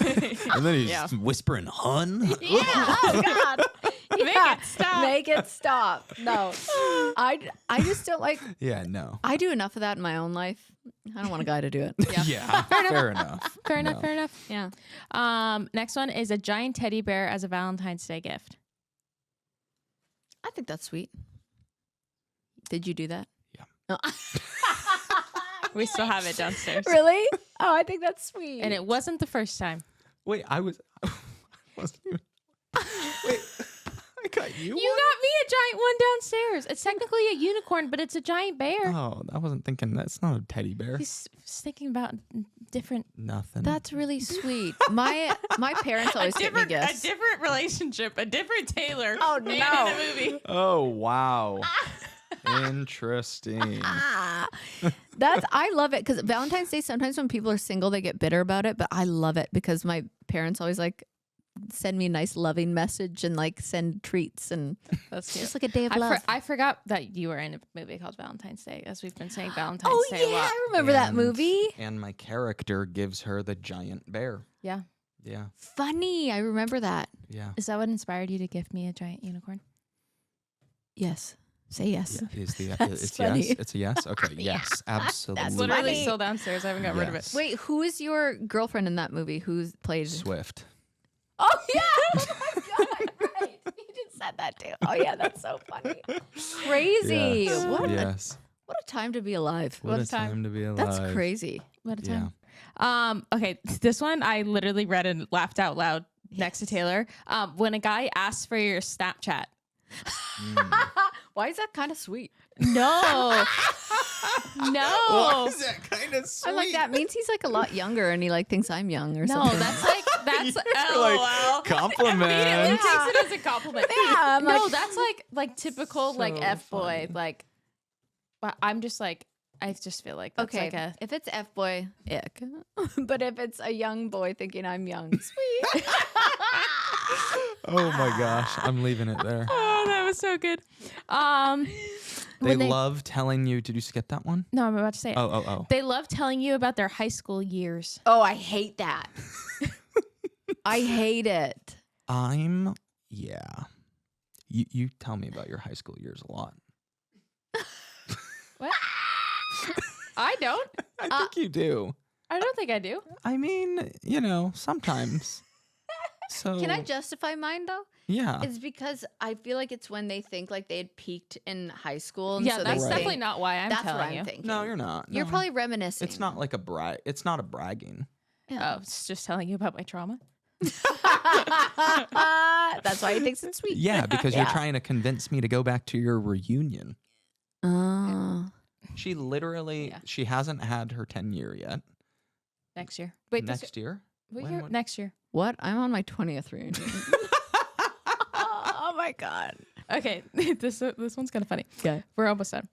and then he's Yeah. whispering "hun." Yeah. Oh God. Yeah. it stop. Make it stop. No. I just don't like. Yeah, no. I do enough of that in my own life. I don't want a guy to do it. Yeah. Fair enough. Fair enough, No. fair enough. Yeah. Next one is a giant teddy bear as a Valentine's Day gift. I think that's sweet. Did you do that? Yeah. No. We still have it downstairs. Really? Oh, I think that's sweet. And it wasn't the first time. Wait, I wasn't even. Wait, I got you? You got me a giant one downstairs. It's technically a unicorn, but it's a giant bear. Oh, I wasn't thinking that's not a teddy bear. He's thinking about different. Nothing. That's really sweet. My parents always get me gifts. A different relationship, a different Taylor. Oh, made no. in a movie. Oh, wow. Interesting. I love it because Valentine's Day, sometimes when people are single, they get bitter about it, but I love it because my parents always like send me a nice loving message and like send treats, and That's cute. just like a day of love. I forgot that you were in a movie called Valentine's Day, as we've been saying Valentine's Day a lot. I remember that movie. And my character gives her the giant bear. Yeah. Yeah. Funny. I remember that. Yeah. Is that what inspired you to gift me a giant unicorn? Yes. Say yes. Yeah. It's funny. yes. It's a yes. Okay. Yes. Absolutely. That's Literally funny. still downstairs. I haven't got rid of it. Yes. Wait, who is your girlfriend in that movie? Who's played? Swift. Oh yeah! Oh my god! Right, you just said that too. Oh yeah, that's so funny. Crazy. Yes. What Yes. a time to be alive. What a a time. time to be alive. That's crazy. What a Yeah. time. Okay, this one I literally read and laughed out loud next to Taylor. When a guy asks for your Snapchat. Why is that kind of sweet? No. No. Why is that kind of sweet? I'm like, that means he's like a lot younger and he like thinks I'm young or No, something. that's You're LOL. like, compliment. Immediately takes it as a compliment. Yeah, I'm no, like- that's like typical like So F boy. funny. Like, but I'm just like, I just feel like that's okay, like a. if it's F boy, ick. But if it's a young boy thinking I'm young, sweet. Oh my gosh. I'm leaving it there. Oh, that was so good. They when love telling you. Did you skip that one? No, I'm about to say it. Oh. They love telling you about their high school years. Oh, I hate that. I hate it. Yeah. You tell me about your high school years a lot. What? I don't. I think you do. I don't think I do. I mean, sometimes. So Can I justify mine though? Yeah. It's because I feel like it's when they think like they had peaked in high school. And Yeah, so that's they definitely think, not why I'm that's telling what I'm you. thinking. No, you're not. You're No. probably reminiscing. It's not like a brag. It's not a bragging. Oh, it's just telling you about my trauma. That's why he thinks it's sweet. Yeah, because you're trying to convince me to go back to your reunion. Oh. She literally, she hasn't had her 10-year yet. Next year. Wait, Next year? When? Next year. What? I'm on my 20th reunion. Oh my god. Okay, this one's kind of funny. Okay. We're almost done.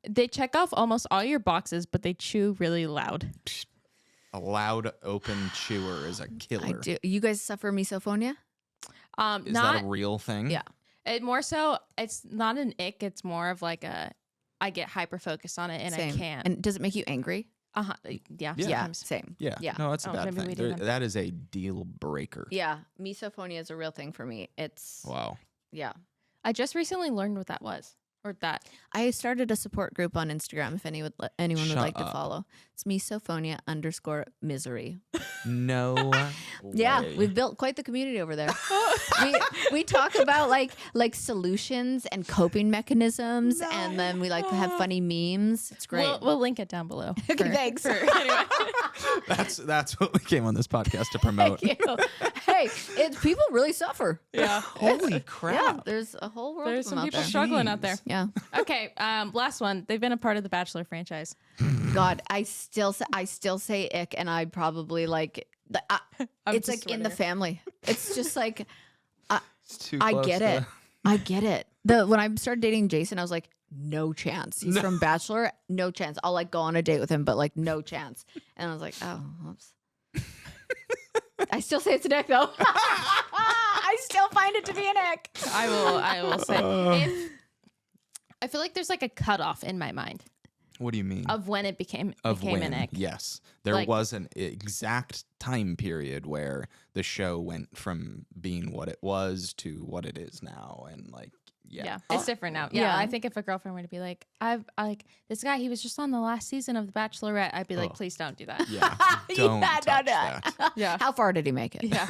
They check off almost all your boxes, but they chew really loud. A loud open chewer is a killer. I do. You guys suffer misophonia? Is that a real thing? Yeah. It more so, it's not an ick. It's more of like I get hyper focused on it and Same. I can't. And does it make you angry? Yeah. Yeah. Sometimes. Same. Yeah. Yeah. No, it's a Oh, bad maybe we thing. do then. That is a deal breaker. Yeah. Misophonia is a real thing for me. It's Wow. yeah. I just recently learned what that was. Or that. I started a support group on Instagram if anyone would Shut like to up. follow. It's misophonia_misery. No. Yeah, way. we've built quite the community over there. we talk about like solutions and coping mechanisms, and then we like to have funny memes. It's great. We'll link it down below. Okay, thanks. Anyway. That's what we came on this podcast to promote. Thank you. Hey, people really suffer. Yeah. Holy crap. Yeah, there's a whole world There's of them some out people there. struggling out there. Yeah. Okay, last one. They've been a part of the Bachelor franchise. God, I still say ick, and I probably like. It's like in the family. It's just like It's too I close get to- it. I get it. When I started dating Jason, I was like, no chance. He's from Bachelor, no chance. I'll like go on a date with him, but like no chance. And I was like, oh, whoops. I still say it's an ick though. I still find it to be an ick. I will say if I feel like there's like a cutoff in my mind What do you mean? of when it became when? an ick. Yes. There Like- was an exact time period where the show went from being what it was to what it is now. And like, Yeah, it's different now. Yeah, Yeah. I think if a girlfriend were to be like, I like this guy, he was just on the last season of The Bachelorette, I'd be like, Oh. please don't do that. Yeah. Don't touch that. Yeah. How far did he make it? Yeah.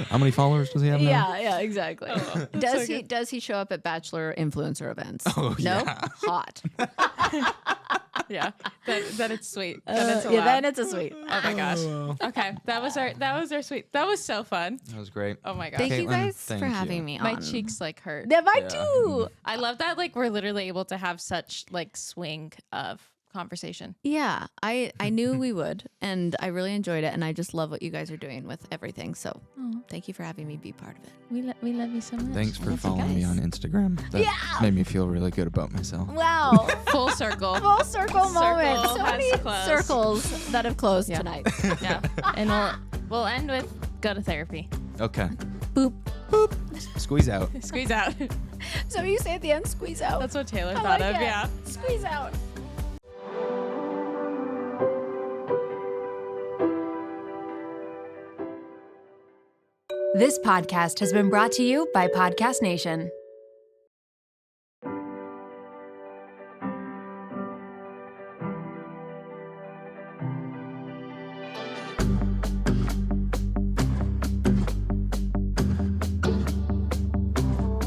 How many followers does he have now? Yeah, exactly. Does he show up at Bachelor influencer events? Oh, no? yeah. Hot. Yeah. Then it's sweet. Then it's a sweet. Oh my gosh. Okay. That was our sweet. That was so fun. That was great. Oh my gosh. Thank you Caitlin, guys thank for you. having me on. My cheeks like hurt. Yeah, mine too. I love that like we're literally able to have such like swing of conversation. Yeah, I knew we would, and I really enjoyed it, and I just love what you guys are doing with everything. So thank you for having me be part of it. We love you so much. Thanks for following me on Instagram. That made me feel really good about myself. Wow. Full circle. Full circle moment. Circle So has many closed. circles that have closed tonight. Yeah. And we'll end with go to therapy. Okay. Boop. Boop. Squeeze out. Squeeze out. So you say at the end, squeeze out. That's what Taylor I thought like of. it. Yeah. Squeeze out. This podcast has been brought to you by Podcast Nation.